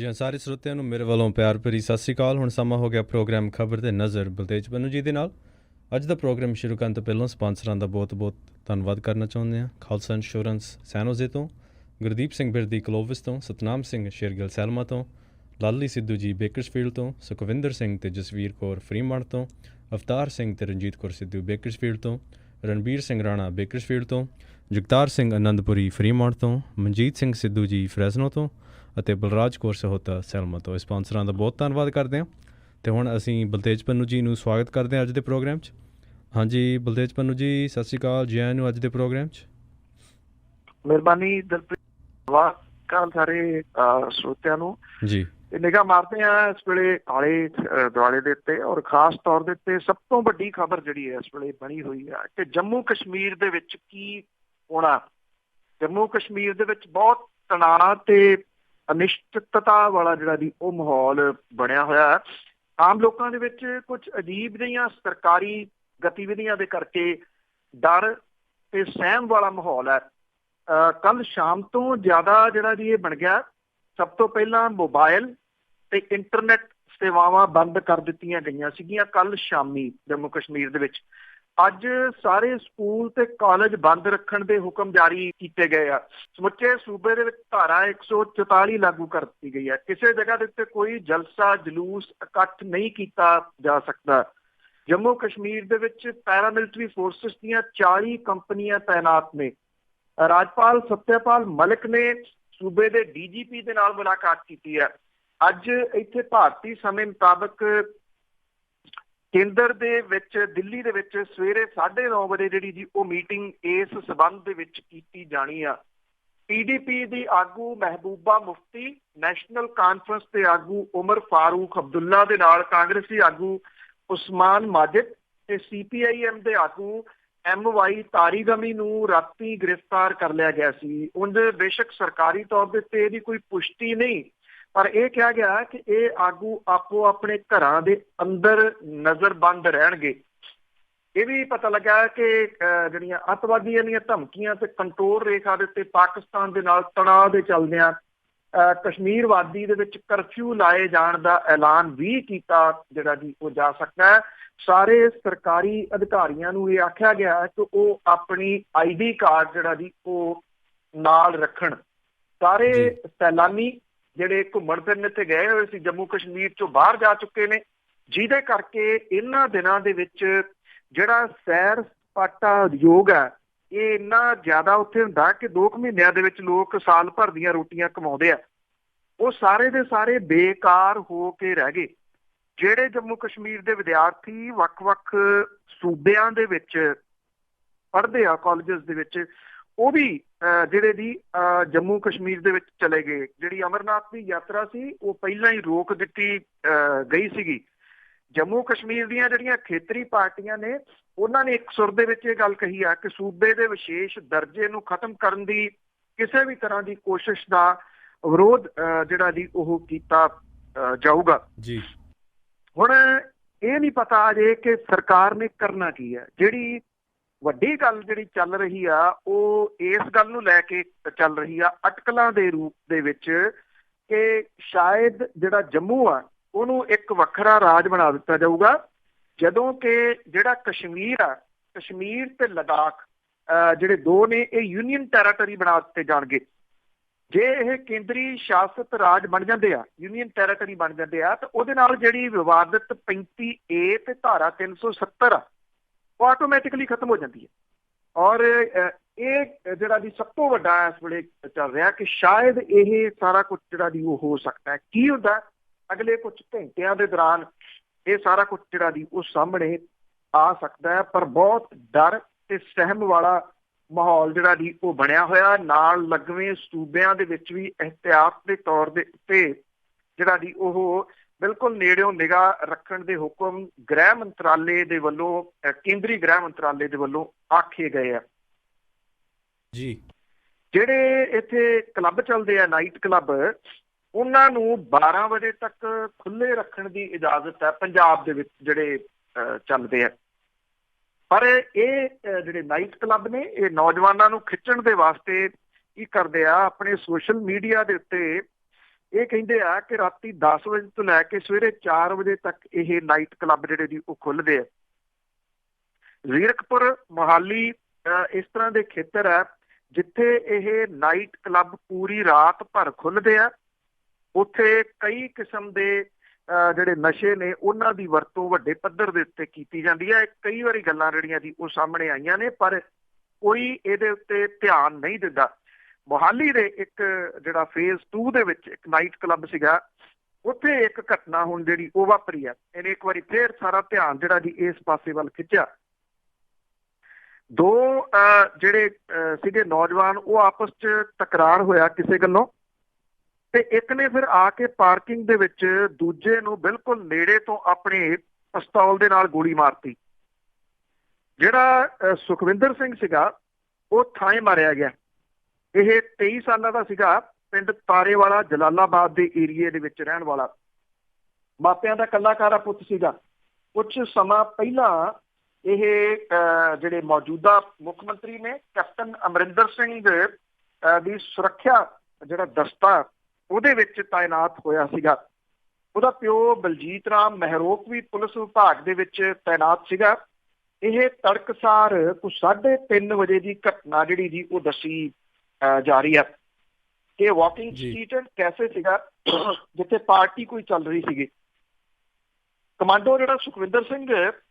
जी हाँ, सारे ਸਰੋਤਿਆਂ ਨੂੰ ਮੇਰੇ ਵੱਲੋਂ ਪਿਆਰ ਭਰੀ ਸਤਿ ਸ਼੍ਰੀ ਅਕਾਲ। ਹੁਣ ਸਮਾਂ ਹੋ ਗਿਆ ਪ੍ਰੋਗਰਾਮ ਖਬਰ ਤੇ ਨਜ਼ਰ ਬਲਤੇਜ ਪੰਨੂ ਜੀ ਦੇ ਨਾਲ। ਅੱਜ ਦਾ ਪ੍ਰੋਗਰਾਮ ਸ਼ੁਰੂ ਕਰਨ ਤੋਂ ਪਹਿਲਾਂ ਸਪਾਂਸਰਾਂ ਦਾ ਬਹੁਤ-ਬਹੁਤ ਧੰਨਵਾਦ ਕਰਨਾ ਚਾਹੁੰਦੇ ਹਾਂ। ਖਾਲਸਾ ਇੰਸ਼ੋਰੈਂਸ ਸੈਨੋਜ਼ੇ ਤੋਂ, ਗੁਰਦੀਪ ਸਿੰਘ ਬਿਰਦੀ ਕਲੋਵਿਸ ਤੋਂ, ਸਤਨਾਮ ਸਿੰਘ ਸ਼ੇਰਗਿਲ ਸੈਲਮਾ ਤੋਂ, ਲਾਲੀ ਸਿੱਧੂ ਜੀ ਬੇਕਰਸਫੀਲਡ ਤੋਂ, ਸੁਖਵਿੰਦਰ ਸਿੰਘ ਤੇ ਜਸਵੀਰ ਕੌਰ ਫਰੀਮੰਡ ਤੋਂ, ਅਵਤਾਰ ਸਿੰਘ ਤੇ ਰਣਜੀਤ ਕੌਰ ਸਿੱਧੂ ਬੇਕਰਸਫੀਲਡ ਤੋਂ, ਰਣਬੀਰ ਸਿੰਘ ਰਾਣਾ ਬੇਕਰਸਫੀਲਡ ਤੋਂ, ਜਗਤਾਰ ਸਿੰਘ ਆਨੰਦਪੁਰੀ ਫਰੀਮੰਡ ਤੋਂ, ਮਨਜੀਤ ਸਿੰਘ ਸਿੱਧੂ ਜੀ ਫਰੈਜ਼ਨੋ ਤੋਂ ਅਤੇ ਬਲਰਾਜ ਕੌਰ ਸਹੋਤਾ ਸੈਲਮਾ ਤੋਂ। ਸਪਾਂਸਰਾਂ ਦਾ ਬਹੁਤ ਧੰਨਵਾਦ ਕਰਦੇ ਹਾਂ। ਅਤੇ ਹੁਣ ਅਸੀਂ ਬਲਤੇਜ ਪੰਨੂ ਜੀ ਨੂੰ ਸਵਾਗਤ ਕਰਦੇ ਹਾਂ ਅੱਜ ਦੇ ਪ੍ਰੋਗਰਾਮ 'ਚ। ਹਾਂਜੀ ਬਲਤੇਜ ਪੰਨੂ ਜੀ, ਸਤਿ ਸ਼੍ਰੀ ਅਕਾਲ, ਜੀ ਆਇਆਂ ਨੂੰ ਅੱਜ ਦੇ ਪ੍ਰੋਗਰਾਮ 'ਚ। ਮਿਹਰਬਾਨੀ ਦਿਲਪ੍ਰੀਤ, ਕੱਲ ਸਾਰੇ ਸਰੋਤਿਆਂ ਨੂੰ ਜੀ ਨਿਗਾਹ ਮਾਰਦੇ ਹਾਂ ਇਸ ਵੇਲੇ ਆਲੇ ਦੁਆਲੇ ਦੇ ਉੱਤੇ, ਔਰ ਖਾਸ ਤੌਰ ਦੇ ਉੱਤੇ ਸਭ ਤੋਂ ਵੱਡੀ ਖਬਰ ਜਿਹੜੀ ਹੈ ਇਸ ਵੇਲੇ ਬਣੀ ਹੋਈ ਹੈ ਕਿ ਜੰਮੂ ਕਸ਼ਮੀਰ ਦੇ ਵਿੱਚ ਕੀ ਹੋਣਾ। ਜੰਮੂ ਕਸ਼ਮੀਰ ਦੇ ਵਿੱਚ ਬਹੁਤ ਤਣਾਅ ਤੇ ਅਨਿਸ਼ਚਿਤਤਾ ਵਾਲਾ ਜਿਹੜਾ ਦੀ ਉਹ ਮਾਹੌਲ ਬਣਿਆ ਹੋਇਆ ਹੈ। ਆਮ ਲੋਕਾਂ ਦੇ ਵਿੱਚ ਕੁਝ ਅਜੀਬ ਜਿਹੀਆਂ ਸਰਕਾਰੀ ਗਤੀਵਿਧੀਆਂ ਦੇ ਕਰਕੇ ਡਰ ਤੇ ਸਹਿਮ ਵਾਲਾ ਮਾਹੌਲ ਹੈ। ਕੱਲ ਸ਼ਾਮ ਤੋਂ ਜ਼ਿਆਦਾ ਜਿਹੜਾ ਜੀ ਇਹ ਬਣ ਗਿਆ। ਸਭ ਤੋਂ ਪਹਿਲਾਂ ਮੋਬਾਈਲ ਤੇ ਇੰਟਰਨੈਟ ਸੇਵਾਵਾਂ ਬੰਦ ਕਰ ਦਿੱਤੀਆਂ ਗਈਆਂ ਸੀਗੀਆਂ ਕੱਲ ਸ਼ਾਮੀ ਜੰਮੂ ਕਸ਼ਮੀਰ ਦੇ ਵਿੱਚ। ਅੱਜ ਸਾਰੇ ਸਕੂਲ ਤੇ ਕਾਲਜ ਬੰਦ ਰੱਖਣ ਦੇ ਹੁਕਮ ਜਾਰੀ ਕੀਤੇ ਗਏ ਆ। ਸਮੁੱਚੇ ਸੂਬੇ ਦੇ ਵਿੱਚ ਧਾਰਾ 144 ਲਾਗੂ ਕਰ ਦਿੱਤੀ ਗਈ ਹੈ। ਕਿਸੇ ਜਗ੍ਹਾ ਦੇ ਉੱਤੇ ਕੋਈ ਜਲਸਾ ਜਲੂਸ ਇਕੱਠ ਨਹੀਂ ਕੀਤਾ ਜਾ ਸਕਦਾ। ਜੰਮੂ ਕਸ਼ਮੀਰ ਦੇ ਵਿੱਚ ਪੈਰਾਮਿਲਟਰੀ ਫੋਰਸਿਸ ਦੀਆਂ 40 ਕੰਪਨੀਆਂ ਤਾਇਨਾਤ ਨੇ। ਰਾਜਪਾਲ ਸੱਤਿਆਪਾਲ ਮਲਿਕ ਨੇ ਸੂਬੇ ਦੇ DGP ਦੇ ਨਾਲ ਮੁਲਾਕਾਤ ਕੀਤੀ ਹੈ। ਅੱਜ ਇੱਥੇ ਭਾਰਤੀ ਸਮੇਂ ਮੁਤਾਬਕ ਕੇਂਦਰ ਦੇ ਵਿੱਚ ਦਿੱਲੀ ਦੇ ਵਿੱਚ ਸਵੇਰੇ 9:30 ਵਜੇ ਜਿਹੜੀ ਜੀ ਉਹ ਮੀਟਿੰਗ ਇਸ ਸਬੰਧ ਦੇ ਵਿੱਚ ਕੀਤੀ ਜਾਣੀ ਆ। PDP ਦੀ ਆਗੂ ਮਹਿਬੂਬਾ ਮੁਫਤੀ, ਨੈਸ਼ਨਲ ਕਾਨਫਰੰਸ ਦੇ ਆਗੂ ਉਮਰ ਫਾਰੂਕ ਅਬਦੁੱਲਾ ਦੇ ਨਾਲ ਕਾਂਗਰਸੀ ਆਗੂ ਉਸਮਾਨ ਮਾਜਿਦ ਤੇ CPIM ਦੇ ਆਗੂ MY ਤਾਰੀਗਮੀ ਨੂੰ ਰਾਤੀ ਗ੍ਰਿਫਤਾਰ ਕਰ ਲਿਆ ਗਿਆ ਸੀ। ਉਂਝ ਬੇਸ਼ੱਕ ਸਰਕਾਰੀ ਤੌਰ ਦੇ ਉੱਤੇ ਇਹਦੀ ਕੋਈ ਪੁਸ਼ਟੀ ਨਹੀਂ, ਪਰ ਇਹ ਕਿਹਾ ਗਿਆ ਕਿ ਇਹ ਆਗੂ ਆਪੋ ਆਪਣੇ ਘਰਾਂ ਦੇ ਅੰਦਰ ਨਜ਼ਰਬੰਦ ਰਹਿਣਗੇ। ਇਹ ਵੀ ਪਤਾ ਲੱਗਾ ਕਿ ਜਿਹੜੀਆਂ ਅੱਤਵਾਦੀਆਂ ਦੀਆਂ ਧਮਕੀਆਂ ਤੇ ਕੰਟਰੋਲ ਰੇਖਾ ਦੇ ਉੱਤੇ ਪਾਕਿਸਤਾਨ ਦੇ ਨਾਲ ਤਣਾਅ ਦੇ ਚੱਲਦਿਆਂ ਕਸ਼ਮੀਰ ਵਾਦੀ ਦੇ ਵਿੱਚ ਕਰਫਿਊ ਲਾਏ ਜਾਣ ਦਾ ਐਲਾਨ ਵੀ ਕੀਤਾ ਜਿਹੜਾ ਜੀ ਉਹ ਜਾ ਸਕਦਾ ਹੈ। ਸਾਰੇ ਸਰਕਾਰੀ ਅਧਿਕਾਰੀਆਂ ਨੂੰ ਇਹ ਆਖਿਆ ਗਿਆ ਕਿ ਉਹ ਆਪਣੀ ID ਕਾਰਡ ਜਿਹੜਾ ਜੀ ਉਹ ਨਾਲ ਰੱਖਣ। ਸਾਰੇ ਸੈਲਾਨੀ ਜਿਹੜੇ ਘੁੰਮਣ ਫਿਰਨ ਇੱਥੇ ਗਏ ਹੋਏ ਸੀ ਜੰਮੂ ਕਸ਼ਮੀਰ ਚੋਂ ਬਾਹਰ ਜਾ ਚੁੱਕੇ ਨੇ, ਜਿਹਦੇ ਕਰਕੇ ਇਹਨਾਂ ਦਿਨਾਂ ਦੇ ਵਿੱਚ ਜਿਹੜਾ ਸੈਰ ਸਪਾਟਾ ਉਦਯੋਗ ਹੈ ਇਹ ਇੰਨਾ ਜ਼ਿਆਦਾ ਉੱਥੇ ਹੁੰਦਾ ਕਿ 2 ਮਹੀਨਿਆਂ ਦੇ ਵਿੱਚ ਲੋਕ ਸਾਲ ਭਰ ਦੀਆਂ ਰੋਟੀਆਂ ਕਮਾਉਂਦੇ ਆ। ਉਹ ਸਾਰੇ ਦੇ ਸਾਰੇ ਬੇਕਾਰ ਹੋ ਕੇ ਰਹਿ ਗਏ। ਜਿਹੜੇ ਜੰਮੂ ਕਸ਼ਮੀਰ ਦੇ ਵਿਦਿਆਰਥੀ ਵੱਖ-ਵੱਖ ਸੂਬਿਆਂ ਦੇ ਵਿੱਚ ਪੜ੍ਹਦੇ ਆ ਕਾਲਜਸ ਦੇ ਵਿੱਚ, ਉਹ ਵੀ ਜਿਹੜੇ ਦੀ ਜੰਮੂ ਕਸ਼ਮੀਰ ਦੇ ਵਿੱਚ ਚਲੇ ਗਏ। ਜਿਹੜੀ ਅਮਰਨਾਥ ਦੀ ਯਾਤਰਾ ਸੀ ਉਹ ਪਹਿਲਾਂ ਹੀ ਰੋਕ ਦਿੱਤੀ ਗਈ ਸੀਗੀ। ਜੰਮੂ ਕਸ਼ਮੀਰ ਦੀਆਂ ਜਿਹੜੀਆਂ ਖੇਤਰੀ ਪਾਰਟੀਆਂ ਨੇ ਉਹਨਾਂ ਨੇ ਇੱਕ ਸੁਰ ਦੇ ਵਿੱਚ ਇਹ ਗੱਲ ਕਹੀ ਆ ਕਿ ਸੂਬੇ ਦੇ ਵਿਸ਼ੇਸ਼ ਦਰਜੇ ਨੂੰ ਖਤਮ ਕਰਨ ਦੀ ਕਿਸੇ ਵੀ ਤਰ੍ਹਾਂ ਦੀ ਕੋਸ਼ਿਸ਼ ਦਾ ਵਿਰੋਧ ਜਿਹੜਾ ਜੀ ਉਹ ਕੀਤਾ ਜਾਊਗਾ। ਜੀ ਹੁਣ ਇਹ ਨਹੀਂ ਪਤਾ ਅਜੇ ਕਿ ਸਰਕਾਰ ਨੇ ਕਰਨਾ ਕੀ ਹੈ। ਜਿਹੜੀ ਵੱਡੀ ਗੱਲ ਜਿਹੜੀ ਚੱਲ ਰਹੀ ਆ ਉਹ ਇਸ ਗੱਲ ਨੂੰ ਲੈ ਕੇ ਚੱਲ ਰਹੀ ਆ ਅਟਕਲਾਂ ਦੇ ਰੂਪ ਦੇ ਵਿੱਚ ਕਿ ਸ਼ਾਇਦ ਜਿਹੜਾ ਜੰਮੂ ਆ ਉਹਨੂੰ ਇੱਕ ਵੱਖਰਾ ਰਾਜ ਬਣਾ ਦਿੱਤਾ ਜਾਊਗਾ, ਜਦੋਂ ਕਿ ਜਿਹੜਾ ਕਸ਼ਮੀਰ ਆ, ਕਸ਼ਮੀਰ ਤੇ ਲਦਾਖ ਜਿਹੜੇ ਦੋ ਨੇ ਇਹ ਯੂਨੀਅਨ ਟੈਰੀਟਰੀ ਬਣਾ ਦਿੱਤੇ ਜਾਣਗੇ। ਜੇ ਇਹ ਕੇਂਦਰੀ ਸ਼ਾਸਤ ਰਾਜ ਬਣ ਜਾਂਦੇ ਆ, ਯੂਨੀਅਨ ਟੈਰੀਟਰੀ ਬਣ ਜਾਂਦੇ ਆ, ਤਾਂ ਉਹਦੇ ਨਾਲ ਜਿਹੜੀ ਵਿਵਾਦਿਤ 35A ਤੇ ਧਾਰਾ 370 ਆ ਉਹ ਆਟੋਮੈਟਿਕਲੀ ਖਤਮ ਹੋ ਜਾਂਦੀ ਹੈ। ਔਰ ਇਹ ਜਿਹੜਾ ਦੀ ਸਭ ਤੋਂ ਵੱਡਾ ਇਸ ਵੇਲੇ ਚੱਲ ਰਿਹਾ ਕਿ ਸ਼ਾਇਦ ਇਹ ਸਾਰਾ ਕੁਝ ਜਿਹੜਾ ਦੀ ਉਹ ਹੋ ਸਕਦਾ ਹੈ। ਕੀ ਹੁੰਦਾ ਅਗਲੇ ਕੁਝ ਘੰਟਿਆਂ ਦੇ ਦੌਰਾਨ ਇਹ ਸਾਰਾ ਕੁਝ ਜਿਹੜਾ ਦੀ ਉਹ ਸਾਹਮਣੇ ਆ ਸਕਦਾ ਹੈ। ਪਰ ਬਹੁਤ ਡਰ ਤੇ ਸਹਿਮ ਵਾਲਾ ਮਾਹੌਲ ਜਿਹੜਾ ਦੀ ਉਹ ਬਣਿਆ ਹੋਇਆ। ਨਾਲ ਲੱਗਵੇਂ ਸੂਬਿਆਂ ਦੇ ਵਿੱਚ ਵੀ ਇਹਤਿਆਤ ਦੇ ਤੌਰ ਦੇ ਉੱਤੇ ਜਿਹੜਾ ਦੀ ਉਹ ਬਿਲਕੁਲ ਨੇੜਿਓਂ ਨਿਗਾਹ ਰੱਖਣ ਦੇ ਹੁਕਮ ਗ੍ਰਹਿ ਮੰਤਰਾਲੇ ਦੇ ਵੱਲੋਂ, ਕੇਂਦਰੀ ਗ੍ਰਹਿ ਮੰਤਰਾਲੇ ਦੇ ਵੱਲੋਂ ਆਖੇ ਗਏ ਆ। ਜੀ ਜਿਹੜੇ ਇੱਥੇ ਕਲੱਬ ਚੱਲਦੇ ਆ, ਨਾਈਟ ਕਲੱਬ, ਉਹਨਾਂ ਨੂੰ 12 ਵਜੇ ਤੱਕ ਖੁੱਲ੍ਹੇ ਰੱਖਣ ਦੀ ਇਜਾਜ਼ਤ ਹੈ ਪੰਜਾਬ ਦੇ ਵਿੱਚ ਜਿਹੜੇ ਚੱਲਦੇ ਆ। ਪਰ ਇਹ ਜਿਹੜੇ ਨਾਈਟ ਕਲੱਬ ਨੇ ਇਹ ਨੌਜਵਾਨਾਂ ਨੂੰ ਖਿੱਚਣ ਦੇ ਵਾਸਤੇ ਕੀ ਕਰਦੇ ਆ, ਆਪਣੇ ਸੋਸ਼ਲ ਮੀਡੀਆ ਦੇ ਉੱਤੇ ਇਹ ਕਹਿੰਦੇ ਆ ਕਿ ਰਾਤੀ 10 ਵਜੇ ਤੋਂ ਲੈ ਕੇ ਸਵੇਰੇ 4 ਵਜੇ ਤੱਕ ਇਹ ਨਾਈਟ ਕਲੱਬ ਜਿਹੜੇ ਜੀ ਉਹ ਖੁੱਲ੍ਹਦੇ ਆ। ਜ਼ੀਰਕਪੁਰ, ਮੋਹਾਲੀ ਇਸ ਤਰ੍ਹਾਂ ਦੇ ਖੇਤਰ ਹੈ ਜਿੱਥੇ ਇਹ ਨਾਈਟ ਕਲੱਬ ਪੂਰੀ ਰਾਤ ਭਰ ਖੁੱਲ੍ਹਦੇ ਆ। ਉੱਥੇ ਕਈ ਕਿਸਮ ਦੇ ਜਿਹੜੇ ਨਸ਼ੇ ਨੇ ਉਹਨਾਂ ਦੀ ਵਰਤੋਂ ਵੱਡੇ ਪੱਧਰ ਦੇ ਉੱਤੇ ਕੀਤੀ ਜਾਂਦੀ ਹੈ। ਕਈ ਵਾਰੀ ਗੱਲਾਂ ਜਿਹੜੀਆਂ ਜੀ ਉਹ ਸਾਹਮਣੇ ਆਈਆਂ ਨੇ, ਪਰ ਕੋਈ ਇਹਦੇ ਉੱਤੇ ਧਿਆਨ ਨਹੀਂ ਦਿੰਦਾ। ਮੋਹਾਲੀ ਦੇ ਇੱਕ ਜਿਹੜਾ ਫੇਜ਼ 2 ਦੇ ਵਿੱਚ ਇੱਕ ਨਾਈਟ ਕਲੱਬ ਸੀਗਾ, ਉੱਥੇ ਇੱਕ ਘਟਨਾ ਹੁਣ ਜਿਹੜੀ ਉਹ ਵਾਪਰੀ ਆ। ਇਹਨੇ ਇੱਕ ਵਾਰੀ ਫੇਰ ਸਾਰਾ ਧਿਆਨ ਜਿਹੜਾ ਜੀ ਇਸ ਪਾਸੇ ਵੱਲ ਖਿੱਚਿਆ। ਦੋ ਜਿਹੜੇ ਸੀਗੇ ਨੌਜਵਾਨ, ਉਹ ਆਪਸ 'ਚ ਤਕਰਾਰ ਹੋਇਆ ਕਿਸੇ ਗੱਲੋਂ, ਤੇ ਇੱਕ ਨੇ ਫਿਰ ਆ ਕੇ ਪਾਰਕਿੰਗ ਦੇ ਵਿੱਚ ਦੂਜੇ ਨੂੰ ਬਿਲਕੁਲ ਨੇੜੇ ਤੋਂ ਆਪਣੇ ਪਿਸਤੌਲ ਦੇ ਨਾਲ ਗੋਲੀ ਮਾਰਤੀ। ਜਿਹੜਾ ਸੁਖਵਿੰਦਰ ਸਿੰਘ ਸੀਗਾ ਉਹ ਥਾਂ ਮਾਰਿਆ ਗਿਆ। ਇਹ 23 ਸਾਲਾਂ ਦਾ ਸੀਗਾ, ਪਿੰਡ ਤਾਰੇਵਾਲਾ ਜਲਾਲਾਬਾਦ ਦੇ ਏਰੀਏ ਦੇ ਵਿੱਚ ਰਹਿਣ ਵਾਲਾ, ਮਾਪਿਆਂ ਦਾ ਕੱਲਾਕਾਰਾ ਪੁੱਤ ਸੀਗਾ। ਕੁਝ ਸਮਾਂ ਪਹਿਲਾਂ ਇਹ ਜਿਹੜੇ ਮੌਜੂਦਾ ਮੁੱਖ ਮੰਤਰੀ ਨੇ ਕੈਪਟਨ ਅਮਰਿੰਦਰ ਸਿੰਘ ਦੀ ਸੁਰੱਖਿਆ ਜਿਹੜਾ ਦਸਤਾ ਉਹਦੇ ਵਿੱਚ ਤਾਇਨਾਤ ਹੋਇਆ ਸੀਗਾ। ਉਹਦਾ ਪਿਓ ਬਲਜੀਤ ਰਾਮ ਮਹਿਰੋਕ ਵੀ ਪੁਲਿਸ ਵਿਭਾਗ ਦੇ ਵਿੱਚ ਤਾਇਨਾਤ ਸੀਗਾ। ਇਹ ਤੜਕਸਾਰ ਕੁਝ 3:30 ਵਜੇ ਦੀ ਘਟਨਾ ਜਿਹੜੀ ਜੀ ਉਹ ਦੱਸੀ ਜਾ ਰਹੀ ਹੈ ਕਿ ਵਾਕਿੰਗ ਸਟਰੀਟ ਕੈਫੇ ਸੀਗਾ ਜਿੱਥੇ ਪਾਰਟੀ ਕੋਈ ਚੱਲ ਰਹੀ ਸੀਗੀ। ਕਮਾਂਡੋ ਜਿਹੜਾ ਸੁਖਵਿੰਦਰ ਸਿੰਘ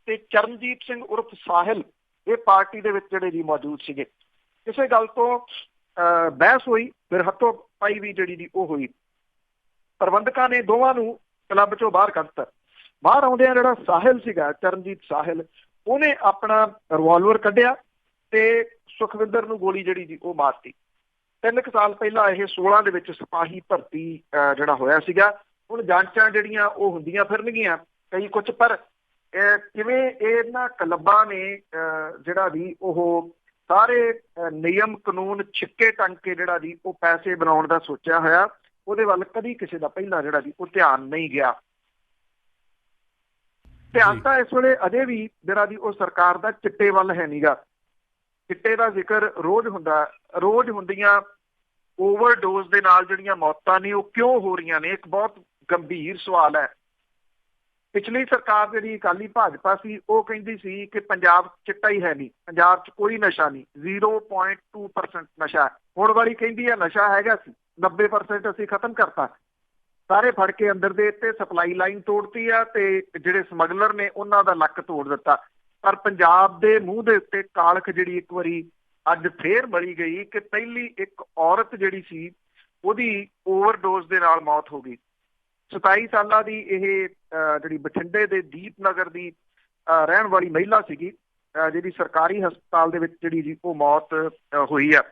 ਤੇ ਚਰਨਜੀਤ ਸਿੰਘ ਉਰਫ ਸਾਹਿਲ, ਇਹ ਪਾਰਟੀ ਦੇ ਵਿੱਚ ਜਿਹੜੇ ਜੀ ਮੌਜੂਦ ਸੀਗੇ। ਕਿਸੇ ਗੱਲ ਤੋਂ ਬਹਿਸ ਹੋਈ, ਫਿਰ ਹੱਥੋਂ ਪਾਈ ਵੀ ਜਿਹੜੀ ਜੀ ਉਹ ਹੋਈ। ਪ੍ਰਬੰਧਕਾਂ ਨੇ ਦੋਵਾਂ ਨੂੰ ਕਲੱਬ ਚੋਂ ਬਾਹਰ ਕੱਢਤਾ। ਬਾਹਰ ਆਉਂਦਿਆਂ ਜਿਹੜਾ ਸਾਹਿਲ ਸੀਗਾ, ਚਰਨਜੀਤ ਸਾਹਿਲ, ਉਹਨੇ ਆਪਣਾ ਰਿਵਾਲਵਰ ਕੱਢਿਆ ਤੇ ਸੁਖਵਿੰਦਰ ਨੂੰ ਗੋਲੀ ਜਿਹੜੀ ਜੀ ਉਹ ਮਾਰਤੀ। 3 ਸਾਲ ਪਹਿਲਾਂ ਇਹ 16 ਦੇ ਵਿੱਚ ਸਿਪਾਹੀ ਭਰਤੀ ਜਿਹੜਾ ਹੋਇਆ ਸੀਗਾ। ਹੁਣ ਜਾਂਚਾਂ ਜਿਹੜੀਆਂ ਉਹ ਹੁੰਦੀਆਂ ਫਿਰਨਗੀਆਂ ਕਈ ਕੁਝ, ਪਰ ਕਿਵੇਂ ਇਹਨਾਂ ਕਲੱਬਾਂ ਨੇ ਜਿਹੜਾ ਵੀ ਉਹ ਸਾਰੇ ਨਿਯਮ ਕਾਨੂੰਨ ਛਿੱਕੇ ਟੰਗ ਕੇ ਜਿਹੜਾ ਜੀ ਉਹ ਪੈਸੇ ਬਣਾਉਣ ਦਾ ਸੋਚਿਆ ਹੋਇਆ, ਉਹਦੇ ਵੱਲ ਕਦੀ ਕਿਸੇ ਦਾ ਪਹਿਲਾਂ ਜਿਹੜਾ ਜੀ ਉਹ ਧਿਆਨ ਨਹੀਂ ਗਿਆ। ਧਿਆਨ ਤਾਂ ਇਸ ਵੇਲੇ ਅਜੇ ਵੀ ਜਿਹੜਾ ਜੀ ਉਹ ਸਰਕਾਰ ਦਾ ਚਿੱਟੇ ਵੱਲ ਹੈ ਨੀਗਾ। ਚਿੱਟੇ ਦਾ ਜ਼ਿਕਰ ਰੋਜ਼ ਹੁੰਦਾ, ਰੋਜ਼ ਹੁੰਦੀਆਂ ਓਵਰਡੋਜ਼ ਦੇ ਨਾਲ ਜਿਹੜੀਆਂ ਮੌਤਾਂ ਨੇ ਉਹ ਕਿਉਂ ਹੋ ਰਹੀਆਂ ਨੇ, ਇੱਕ ਬਹੁਤ ਗੰਭੀਰ ਸਵਾਲ ਹੈ। ਪਿਛਲੀ ਸਰਕਾਰ ਜਿਹੜੀ ਅਕਾਲੀ ਭਾਜਪਾ ਸੀ ਉਹ ਕਹਿੰਦੀ ਸੀ ਕਿ ਪੰਜਾਬ ਚਿੱਟਾ ਹੀ ਹੈ ਨਹੀਂ, ਪੰਜਾਬ 'ਚ ਕੋਈ ਨਸ਼ਾ ਨਹੀਂ, 0.2% ਨਸ਼ਾ। ਹੁਣ ਵਾਲੀ ਕਹਿੰਦੀ ਹੈ ਨਸ਼ਾ ਹੈਗਾ ਸੀ, 90% ਅਸੀਂ ਖਤਮ ਕਰਤਾ। ਸਾਰੇ ਫੜ ਕੇ ਅੰਦਰ ਦੇ ਤੇ ਸਪਲਾਈ ਲਾਈਨ ਤੋੜਤੀ ਆ ਤੇ ਜਿਹੜੇ ਸਮਗਲਰ ਨੇ ਉਹਨਾਂ ਦਾ ਲੱਕ ਤੋੜ ਦਿੱਤਾ। ਪਰ ਪੰਜਾਬ ਦੇ ਮੂੰਹ ਦੇ ਉੱਤੇ ਕਾਲਖ ਜਿਹੜੀ ਇੱਕ ਵਾਰੀ ਅੱਜ ਫੇਰ ਬਲੀ ਗਈ ਕਿ ਪਹਿਲੀ ਇੱਕ ਔਰਤ ਜਿਹੜੀ ਸੀ ਉਹਦੀ ਓਵਰਡੋਜ਼ ਦੇ ਨਾਲ ਮੌਤ ਹੋ ਗਈ। 27 ਸਾਲਾਂ ਦੀ ਇਹ ਜਿਹੜੀ ਬਠਿੰਡੇ ਦੇ ਦੀਪ ਨਗਰ ਦੀ ਰਹਿਣ ਵਾਲੀ ਮਹਿਲਾ ਸੀਗੀ, ਜਿਹੜੀ ਸਰਕਾਰੀ ਹਸਪਤਾਲ ਦੇ ਵਿੱਚ ਜਿਹੜੀ ਜੀ ਉਹ ਮੌਤ ਹੋਈ ਆ।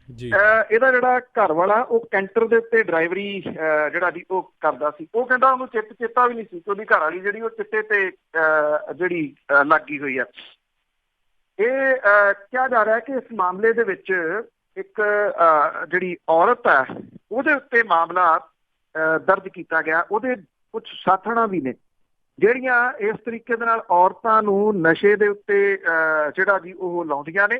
ਇਹਦਾ ਜਿਹੜਾ ਘਰ ਵਾਲਾ ਉਹ ਕੈਂਟਰ ਦੇ ਉੱਤੇ ਡਰਾਈਵਰੀ ਜਿਹੜਾ ਜੀ ਉਹ ਕਰਦਾ ਸੀ। ਉਹ ਕਹਿੰਦਾ ਉਹਨੂੰ ਚੇਤਾ ਵੀ ਨਹੀਂ ਸੀ ਕਿ ਉਹਦੀ ਘਰ ਵਾਲੀ ਜਿਹੜੀ ਉਹ ਚਿੱਟੇ ਤੇ ਜਿਹੜੀ ਲੱਗੀ ਹੋਈ ਆ। ਇਹ ਕਿਹਾ ਜਾ ਰਿਹਾ ਕਿ ਇਸ ਮਾਮਲੇ ਦੇ ਵਿੱਚ ਇੱਕ ਜਿਹੜੀ ਔਰਤ ਹੈ ਉਹਦੇ ਉੱਤੇ ਮਾਮਲਾ ਦਰਜ ਕੀਤਾ ਗਿਆ। ਉਹਦੇ ਕੁਝ ਸਾਥਣਾਂ ਵੀ ਨੇ ਜਿਹੜੀਆਂ ਇਸ ਤਰੀਕੇ ਦੇ ਨਾਲ ਔਰਤਾਂ ਨੂੰ ਨਸ਼ੇ ਦੇ ਉੱਤੇ ਜਿਹੜਾ ਜੀ ਉਹ ਲਾਉਂਦੀਆਂ ਨੇ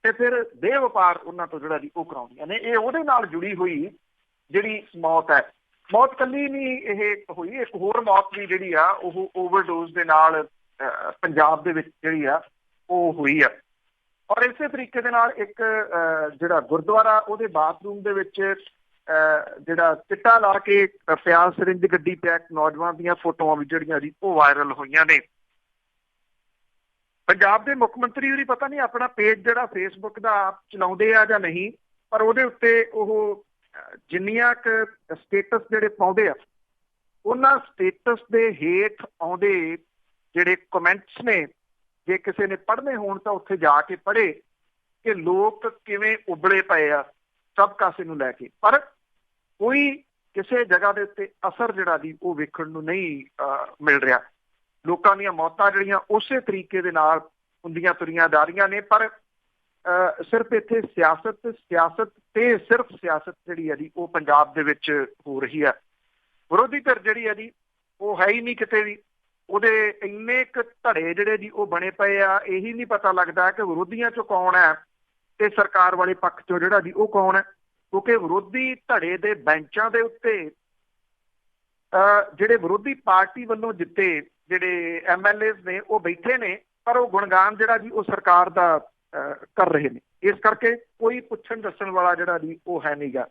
ਤੇ ਫਿਰ ਦੇਹ ਵਪਾਰ ਉਹਨਾਂ ਤੋਂ ਜਿਹੜਾ ਜੀ ਉਹ ਕਰਾਉਂਦੀਆਂ ਨੇ। ਇਹ ਉਹਦੇ ਨਾਲ ਜੁੜੀ ਹੋਈ ਜਿਹੜੀ ਮੌਤ ਹੈ। ਮੌਤ ਕੱਲੀ ਨਹੀਂ ਇਹ ਹੋਈ, ਇੱਕ ਹੋਰ ਮੌਤ ਵੀ ਜਿਹੜੀ ਆ ਉਹ ਓਵਰਡੋਜ਼ ਦੇ ਨਾਲ ਪੰਜਾਬ ਦੇ ਵਿੱਚ ਜਿਹੜੀ ਆ ਉਹ ਹੋਈ ਆ। ਔਰ ਇਸੇ ਤਰੀਕੇ ਦੇ ਨਾਲ ਇੱਕ ਜਿਹੜਾ ਗੁਰਦੁਆਰਾ ਉਹਦੇ ਬਾਥਰੂਮ ਦੇ ਵਿੱਚ ਜਿਹੜਾ ਚਿੱਟਾ ਲਾ ਕੇ ਪਿਆ ਸਰਿੰਜ ਗੱਡੀ ਪਿਆ ਨੌਜਵਾਨ ਦੀਆਂ ਫੋਟੋਆਂ ਵੀ ਜਿਹੜੀਆਂ ਜੀ ਉਹ ਵਾਇਰਲ ਹੋਈਆਂ ਨੇ। ਪੰਜਾਬ ਦੇ ਮੁੱਖ ਮੰਤਰੀ ਵੀ ਪਤਾ ਨਹੀਂ ਆਪਣਾ ਪੇਜ ਜਿਹੜਾ ਫੇਸਬੁੱਕ ਦਾ ਆਪ ਚਲਾਉਂਦੇ ਆ ਜਾਂ ਨਹੀਂ, ਪਰ ਉਹਦੇ ਉੱਤੇ ਉਹ ਜਿੰਨੀਆਂ ਕੁ ਸਟੇਟਸ ਜਿਹੜੇ ਪਾਉਂਦੇ ਆ ਉਹਨਾਂ ਸਟੇਟਸ ਦੇ ਹੇਠ ਆਉਂਦੇ ਜਿਹੜੇ ਕਮੈਂਟਸ ਨੇ, ਜੇ ਕਿਸੇ ਨੇ ਪੜ੍ਹਨੇ ਹੋਣ ਤਾਂ ਉੱਥੇ ਜਾ ਕੇ ਪੜ੍ਹੇ ਕਿ ਲੋਕ ਕਿਵੇਂ ਉਬਲੇ ਪਏ ਆ ਸਭ ਕਾਸੇ ਨੂੰ ਲੈ ਕੇ। ਪਰ ਕੋਈ ਕਿਸੇ ਜਗ੍ਹਾ ਦੇ ਉੱਤੇ ਅਸਰ ਜਿਹੜਾ ਦੀ ਉਹ ਵੇਖਣ ਨੂੰ ਨਹੀਂ ਮਿਲ ਰਿਹਾ। ਲੋਕਾਂ ਦੀਆਂ ਮੌਤਾਂ ਜਿਹੜੀਆਂ ਉਸੇ ਤਰੀਕੇ ਦੇ ਨਾਲ ਹੁੰਦੀਆਂ ਤੁਰੀਆਂ ਜਾ ਰਹੀਆਂ ਨੇ। ਪਰ ਸਿਰਫ ਇੱਥੇ ਸਿਆਸਤ ਤੇ ਸਿਰਫ ਸਿਆਸਤ ਜਿਹੜੀ ਹੈ ਜੀ ਉਹ ਪੰਜਾਬ ਦੇ ਵਿੱਚ ਹੋ ਰਹੀ ਹੈ। ਵਿਰੋਧੀ ਧਿਰ ਜਿਹੜੀ ਹੈ ਜੀ ਉਹ ਹੈ ਹੀ ਨਹੀਂ ਕਿਤੇ ਵੀ। ਉਹਦੇ ਇੰਨੇ ਕੁ ਧੜੇ ਜਿਹੜੇ ਜੀ ਉਹ ਬਣੇ ਪਏ ਆ, ਇਹੀ ਨਹੀਂ ਪਤਾ ਲੱਗਦਾ ਕਿ ਵਿਰੋਧੀਆਂ ਚੋਂ ਕੌਣ ਹੈ ਤੇ ਸਰਕਾਰ ਵਾਲੇ ਪੱਖ ਚੋਂ ਜਿਹੜਾ ਜੀ ਉਹ ਕੌਣ ਹੈ। ਕਿਉਂਕਿ ਵਿਰੋਧੀ ਧੜੇ ਦੇ ਬੈਂਚਾਂ ਦੇ ਉੱਤੇ ਜਿਹੜੇ ਵਿਰੋਧੀ ਪਾਰਟੀ ਵੱਲੋਂ ਜਿੱਤੇ ਜਿਹੜੇ MLAs ਨੇ ਉਹ ਬੈਠੇ ਨੇ, ਪਰ ਉਹ ਗੁਣਗਾਨ ਜਿਹੜਾ ਜੀ ਉਹ ਸਰਕਾਰ ਦਾ ਕਰ ਰਹੇ ਨੇ। ਇਸ ਕਰਕੇ ਕੋਈ ਪੁੱਛਣ ਦੱਸਣ ਵਾਲਾ ਜਿਹੜਾ ਜੀ ਉਹ ਹੈ ਨਹੀਂਗਾ।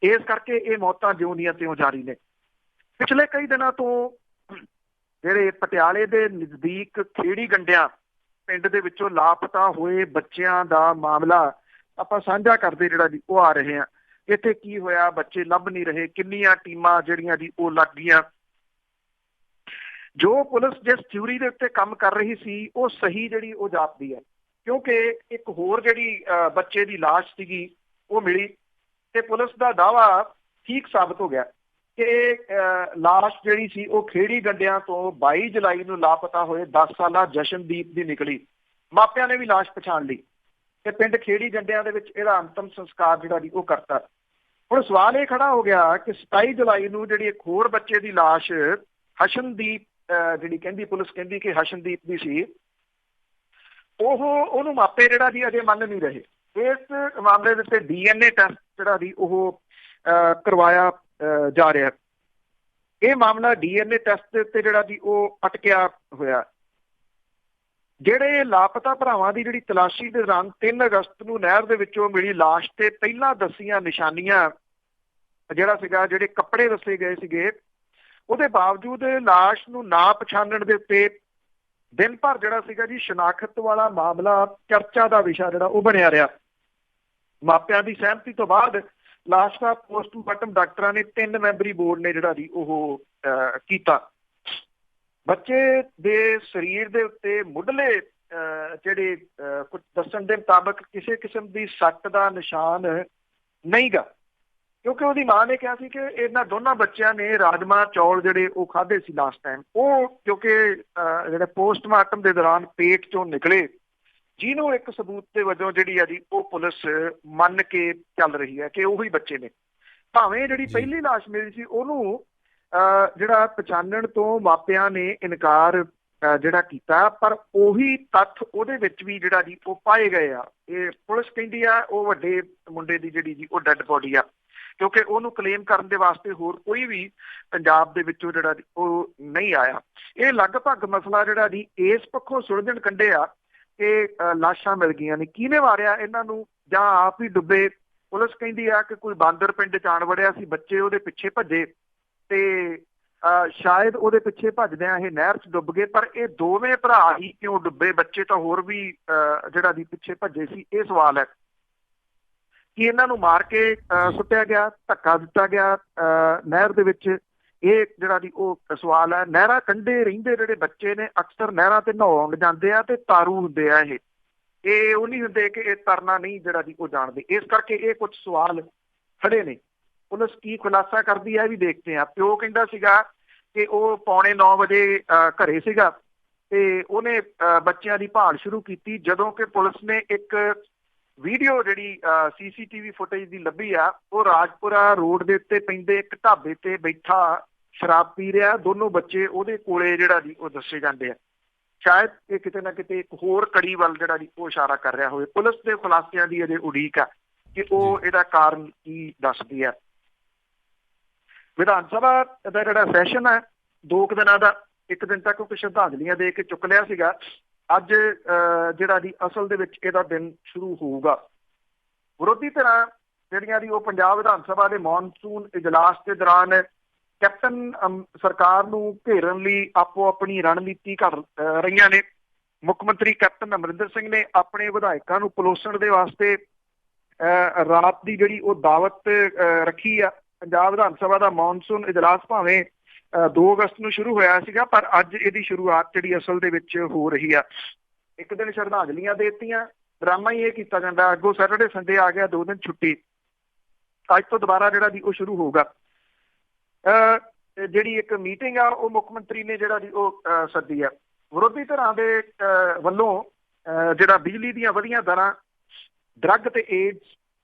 ਇਸ ਕਰਕੇ ਇਹ ਮੌਤਾਂ ਜਿਉਂ ਦੀਆਂ ਤਿਉਂ ਜਾਰੀ ਨੇ। ਪਿਛਲੇ ਕਈ ਦਿਨਾਂ ਤੋਂ ਜਿਹੜੇ ਪਟਿਆਲੇ ਦੇ ਨਜ਼ਦੀਕ ਖੇੜੀ ਗੰਡਿਆਂ ਪਿੰਡ ਦੇ ਵਿੱਚੋਂ ਲਾਪਤਾ ਹੋਏ ਬੱਚਿਆਂ ਦਾ ਮਾਮਲਾ ਆਪਾਂ ਸਾਂਝਾ ਕਰਦੇ ਜਿਹੜਾ ਜੀ ਉਹ ਆ ਰਹੇ ਹਾਂ। ਇੱਥੇ ਕੀ ਹੋਇਆ, ਬੱਚੇ ਲੱਭ ਨਹੀਂ ਰਹੇ, ਕਿੰਨੀਆਂ ਟੀਮਾਂ ਜਿਹੜੀਆਂ ਜੀ ਉਹ ਲੱਗ ਗਈਆਂ। ਜੋ ਪੁਲਿਸ ਜਿਸ ਥਿਊਰੀ ਦੇ ਉੱਤੇ ਕੰਮ ਕਰ ਰਹੀ ਸੀ ਉਹ ਸਹੀ ਜਿਹੜੀ ਉਹ ਜਾਪਦੀ ਹੈ, ਕਿਉਂਕਿ ਇੱਕ ਹੋਰ ਜਿਹੜੀ ਬੱਚੇ ਦੀ ਲਾਸ਼ ਸੀਗੀ ਉਹ ਮਿਲੀ ਤੇ ਪੁਲਿਸ ਦਾ ਦਾਅਵਾ ਠੀਕ ਸਾਬਤ ਹੋ ਗਿਆ ਕਿ ਲਾਸ਼ ਜਿਹੜੀ ਸੀ ਉਹ ਖੇੜੀ ਗੰਡਿਆਂ ਤੋਂ 22 ਜੁਲਾਈ ਨੂੰ ਲਾਪਤਾ ਹੋਏ 10 ਸਾਲਾ ਜਸ਼ਨਦੀਪ ਦੀ ਨਿਕਲੀ। ਮਾਪਿਆਂ ਨੇ ਵੀ ਲਾਸ਼ ਪਛਾਣ ਲਈ ਤੇ ਪਿੰਡ ਖੇੜੀ ਗੰਡਿਆਂ ਦੇ ਵਿੱਚ ਇਹਦਾ ਅੰਤਮ ਸੰਸਕਾਰ ਜਿਹੜਾ ਜੀ ਉਹ ਕਰਤਾ। ਹੁਣ ਸਵਾਲ ਇਹ ਖੜਾ ਹੋ ਗਿਆ ਕਿ 27 ਜੁਲਾਈ ਨੂੰ ਜਿਹੜੀ ਇੱਕ ਹੋਰ ਬੱਚੇ ਦੀ ਲਾਸ਼ ਹਸ਼ਨਦੀਪ ਜਿਹੜੀ ਕਹਿੰਦੀ ਪੁਲਿਸ ਕਹਿੰਦੀ ਕਿ ਹਸ਼ਨਦੀਪ ਦੀ ਸੀ, ਉਹਨੂੰ ਮਾਪੇ ਜਿਹੜਾ ਜੀ ਅਜੇ ਮੰਨ ਨਹੀਂ ਰਹੇ। ਇਸ ਮਾਮਲੇ ਦੇ ਉੱਤੇ DNA ਟੈਸਟ ਜਿਹੜਾ ਜੀ ਉਹ ਕਰਵਾਇਆ ਜਾ ਰਿਹਾ। ਇਹ ਮਾਮਲਾ DNA ਟੈਸਟ ਦੇ ਉੱਤੇ ਜਿਹੜਾ ਜੀ ਉਹ ਅਟਕਿਆ ਹੋਇਆ। ਜਿਹੜੇ ਲਾਪਤਾ ਭਰਾਵਾਂ ਦੀ ਜਿਹੜੀ ਤਲਾਸ਼ੀ ਦੇ ਦੌਰਾਨ 3 ਅਗਸਤ ਨੂੰ ਨਹਿਰ ਦੇ ਵਿੱਚੋਂ ਮਿਲੀ ਲਾਸ਼ ਤੇ ਪਹਿਲਾਂ ਦੱਸੀਆਂ ਨਿਸ਼ਾਨੀਆਂ ਜਿਹੜਾ ਸੀਗਾ, ਜਿਹੜੇ ਕੱਪੜੇ ਦੱਸੇ ਗਏ ਸੀਗੇ, ਉਹਦੇ ਬਾਵਜੂਦ ਲਾਸ਼ ਨੂੰ ਨਾ ਪਛਾਣਨ ਦੇ ਉੱਤੇ ਦਿਨ ਭਰ ਜਿਹੜਾ ਸੀਗਾ ਜੀ ਸ਼ਨਾਖਤ ਵਾਲਾ ਮਾਮਲਾ ਚਰਚਾ ਦਾ ਵਿਸ਼ਾ ਜਿਹੜਾ ਉਹ ਬਣਿਆ ਰਿਹਾ। ਮਾਪਿਆਂ ਦੀ ਸਹਿਮਤੀ ਤੋਂ ਬਾਅਦ ਲਾਸ਼ ਦਾ ਪੋਸਟਮਾਰਟਮ ਡਾਕਟਰਾਂ ਨੇ 3 ਮੈਂਬਰੀ ਬੋਰਡ ਨੇ ਜਿਹੜਾ ਜੀ ਉਹ ਕੀਤਾ। ਬੱਚੇ ਦੇ ਸਰੀਰ ਦੇ ਉੱਤੇ ਮੁੱਢਲੇ ਜਿਹੜੇ ਕੁਝ ਦੱਸਣ ਦੇ ਮੁਤਾਬਕ ਕਿਸੇ ਕਿਸਮ ਦੀ ਸੱਟ ਦਾ ਨਿਸ਼ਾਨ ਨਹੀਂ ਗਾ, ਕਿਉਂਕਿ ਉਹਦੀ ਮਾਂ ਨੇ ਕਿਹਾ ਸੀ ਕਿ ਇਹਨਾਂ ਦੋਨਾਂ ਬੱਚਿਆਂ ਨੇ ਰਾਜਮਾ ਚੌਲ ਜਿਹੜੇ ਉਹ ਖਾਧੇ ਸੀ ਲਾਸਟ ਟਾਈਮ। ਉਹ ਕਿਉਂਕਿ ਜਿਹੜੇ ਪੋਸਟਮਾਰਟਮ ਦੇ ਦੌਰਾਨ ਪੇਟ ਚੋਂ ਨਿਕਲੇ, ਜਿਹਨੂੰ ਇੱਕ ਸਬੂਤ ਦੇ ਵਜੋਂ ਜਿਹੜੀ ਆ ਜੀ ਉਹ ਪੁਲਿਸ ਮੰਨ ਕੇ ਚੱਲ ਰਹੀ ਹੈ ਕਿ ਉਹੀ ਬੱਚੇ ਨੇ। ਭਾਵੇਂ ਜਿਹੜੀ ਪਹਿਲੀ ਲਾਸ਼ ਮਿਲੀ ਸੀ ਉਹਨੂੰ ਜਿਹੜਾ ਪਛਾਣਨ ਤੋਂ ਮਾਪਿਆਂ ਨੇ ਇਨਕਾਰ ਜਿਹੜਾ ਕੀਤਾ, ਪਰ ਉਹੀ ਤੱਥ ਉਹਦੇ ਵਿੱਚ ਵੀ ਜਿਹੜਾ ਜੀ ਉਹ ਪਾਏ ਗਏ ਆ। ਇਹ ਪੁਲਿਸ ਕਹਿੰਦੀ ਆ ਉਹ ਵੱਡੇ ਮੁੰਡੇ ਦੀ ਜਿਹੜੀ ਜੀ ਉਹ ਡੈੱਡ ਬੋਡੀ ਆ, ਕਿਉਂਕਿ ਉਹਨੂੰ ਕਲੇਮ ਕਰਨ ਦੇ ਵਾਸਤੇ ਹੋਰ ਕੋਈ ਵੀ ਪੰਜਾਬ ਦੇ ਵਿੱਚੋਂ ਜਿਹੜਾ ਉਹ ਨਹੀਂ ਆਇਆ। ਇਹ ਲਗਭਗ ਮਸਲਾ ਜਿਹੜਾ ਜੀ ਇਸ ਪੱਖੋਂ ਸੁਲਝਣ ਕੰਢੇ ਆ ਕਿ ਲਾਸ਼ਾਂ ਮਿਲ ਗਈਆਂ ਨੇ, ਕਿਹਨੇ ਮਾਰਿਆ ਇਹਨਾਂ ਨੂੰ ਜਾਂ ਆਪ ਹੀ ਡੁੱਬੇ। ਪੁਲਿਸ ਕਹਿੰਦੀ ਆ ਕਿ ਕੋਈ ਬਾਂਦਰ ਪਿੰਡ ਚ ਆਣ ਵੜਿਆ ਸੀ, ਬੱਚੇ ਉਹਦੇ ਪਿੱਛੇ ਭੱਜੇ ਤੇ ਸ਼ਾਇਦ ਉਹਦੇ ਪਿੱਛੇ ਭੱਜਦਿਆਂ ਇਹ ਨਹਿਰ ਚ ਡੁੱਬ ਗਏ। ਪਰ ਇਹ ਦੋਵੇਂ ਭਰਾ ਹੀ ਕਿਉਂ ਡੁੱਬੇ, ਬੱਚੇ ਤਾਂ ਹੋਰ ਵੀ ਜਿਹੜਾ ਦੀ ਪਿੱਛੇ ਭੱਜੇ ਸੀ। ਇਹ ਸਵਾਲ ਹੈ ਕਿ ਇਹਨਾਂ ਨੂੰ ਮਾਰ ਕੇ ਸੁੱਟਿਆ ਗਿਆ, ਧੱਕਾ ਦਿੱਤਾ ਗਿਆ ਨਹਿਰ ਦੇ ਵਿੱਚ। ਇਹ ਜਿਹੜਾ ਦੀ ਉਹ ਸਵਾਲ ਹੈ। ਨਹਿਰਾਂ ਕੰਢੇ ਰਹਿੰਦੇ ਜਿਹੜੇ ਬੱਚੇ ਨੇ ਅਕਸਰ ਨਹਿਰਾਂ ਤੇ ਨਹਾਉਣ ਜਾਂਦੇ ਆ ਤੇ ਤਾਰੂ ਹੁੰਦੇ ਆ। ਇਹ ਉਹ ਨਹੀਂ ਹੁੰਦੇ ਕਿ ਇਹ ਤਰਨਾ ਨਹੀਂ ਜਿਹੜਾ ਦੀ ਉਹ ਜਾਣਦੇ। ਇਸ ਕਰਕੇ ਇਹ ਕੁਝ ਸਵਾਲ ਖੜੇ ਨੇ। ਪੁਲਿਸ ਕੀ ਖੁਲਾਸਾ ਕਰਦੀ ਹੈ ਵੀ ਦੇਖਦੇ ਆ। ਪਿਓ ਕਹਿੰਦਾ ਸੀਗਾ ਕਿ ਉਹ 8:45 ਵਜੇ ਘਰੇ ਸੀਗਾ ਤੇ ਉਹਨੇ ਬੱਚਿਆਂ ਦੀ ਭਾਲ ਸ਼ੁਰੂ ਕੀਤੀ, ਜਦੋਂ ਕਿ ਪੁਲਿਸ ਨੇ ਇੱਕ ਵੀਡੀਓ ਜਿਹੜੀ CCTV ਫੁਟੇਜ ਦੀ ਲੱਭੀ ਆ, ਉਹ ਰਾਜਪੁਰਾ ਰੋਡ ਦੇ ਉੱਤੇ ਪੈਂਦੇ ਇੱਕ ਢਾਬੇ ਤੇ ਬੈਠਾ ਸ਼ਰਾਬ ਪੀ ਰਿਹਾ। ਦੋਨੋਂ ਬੱਚੇ ਉਹਦੇ ਕੋਲੇ ਜਿਹੜਾ ਜੀ ਉਹ ਦੱਸੇ ਜਾਂਦੇ ਆ। ਸ਼ਾਇਦ ਇਹ ਕਿਤੇ ਨਾ ਕਿਤੇ ਇੱਕ ਹੋਰ ਕੜੀ ਵੱਲ ਜਿਹੜਾ ਜੀ ਉਹ ਇਸ਼ਾਰਾ ਕਰ ਰਿਹਾ ਹੋਵੇ। ਪੁਲਿਸ ਦੇ ਖੁਲਾਸਿਆਂ ਦੀ ਅਜੇ ਉਡੀਕ ਆ ਕਿ ਉਹ ਇਹਦਾ ਕਾਰਨ ਕੀ ਦੱਸਦੀ ਆ। ਵਿਧਾਨ ਸਭਾ ਦਾ ਜਿਹੜਾ ਸੈਸ਼ਨ ਹੈ 2 ਦਿਨਾਂ ਦਾ, 1 ਦਿਨ ਤੱਕ ਉਹ ਸ਼ਰਧਾਂਜਲੀਆਂ ਦੇ ਕੇ ਚੁੱਕ ਲਿਆ ਸੀਗਾ। ਅੱਜ ਜਿਹੜਾ ਦੀ ਅਸਲ ਦੇ ਵਿੱਚ ਇਹਦਾ ਦਿਨ ਸ਼ੁਰੂ ਹੋਊਗਾ। ਵਿਰੋਧੀ ਧਿਰਾਂ ਜਿਹੜੀਆਂ ਦੀ ਉਹ ਪੰਜਾਬ ਵਿਧਾਨ ਸਭਾ ਦੇ ਮੌਨਸੂਨ ਇਜਲਾਸ ਦੇ ਦੌਰਾਨ ਕੈਪਟਨ ਸਰਕਾਰ ਨੂੰ ਘੇਰਨ ਲਈ ਆਪੋ ਆਪਣੀ ਰਣਨੀਤੀ ਘੜ ਰਹੀਆਂ ਨੇ। ਮੁੱਖ ਮੰਤਰੀ ਕੈਪਟਨ ਅਮਰਿੰਦਰ ਸਿੰਘ ਨੇ ਆਪਣੇ ਵਿਧਾਇਕਾਂ ਨੂੰ ਪਲੋਸਣ ਦੇ ਵਾਸਤੇ ਰਾਤ ਦੀ ਜਿਹੜੀ ਉਹ ਦਾਵਤ ਰੱਖੀ ਆ। ਪੰਜਾਬ ਵਿਧਾਨ ਸਭਾ ਦਾ ਮੌਨਸੂਨ ਇਜਲਾਸ ਭਾਵੇਂ 2 ਅਗਸਤ ਨੂੰ ਸ਼ੁਰੂ ਹੋਇਆ ਸੀਗਾ, ਪਰ ਅੱਜ ਇਹਦੀ ਸ਼ੁਰੂਆਤ ਜਿਹੜੀ ਅਸਲ ਦੇ ਵਿੱਚ ਹੋ ਰਹੀ ਆ। 1 ਦਿਨ ਸ਼ਰਧਾਂਜਲੀਆਂ ਦੇ ਦਿੱਤੀਆਂ, ਡਰਾਮਾ ਹੀ ਇਹ ਕੀਤਾ ਜਾਂਦਾ। ਅੱਗੋਂ ਸੈਟਰਡੇ ਸੰਡੇ ਆ ਗਿਆ, 2 ਦਿਨ ਛੁੱਟੀ। ਅੱਜ ਤੋਂ ਦੁਬਾਰਾ ਜਿਹੜਾ ਦੀ ਉਹ ਸ਼ੁਰੂ ਹੋਊਗਾ। ਜਿਹੜੀ ਇੱਕ ਮੀਟਿੰਗ ਆ ਉਹ ਮੁੱਖ ਮੰਤਰੀ ਨੇ ਜਿਹੜਾ ਦੀ ਉਹ ਸੱਦੀ ਆ। ਵਿਰੋਧੀ ਧਿਰਾਂ ਦੇ ਵੱਲੋਂ ਜਿਹੜਾ ਬਿਜਲੀ ਦੀਆਂ ਵਧੀਆਂ ਦਰਾਂ, ਡਰੱਗ ਤੇ ਏਡਸ,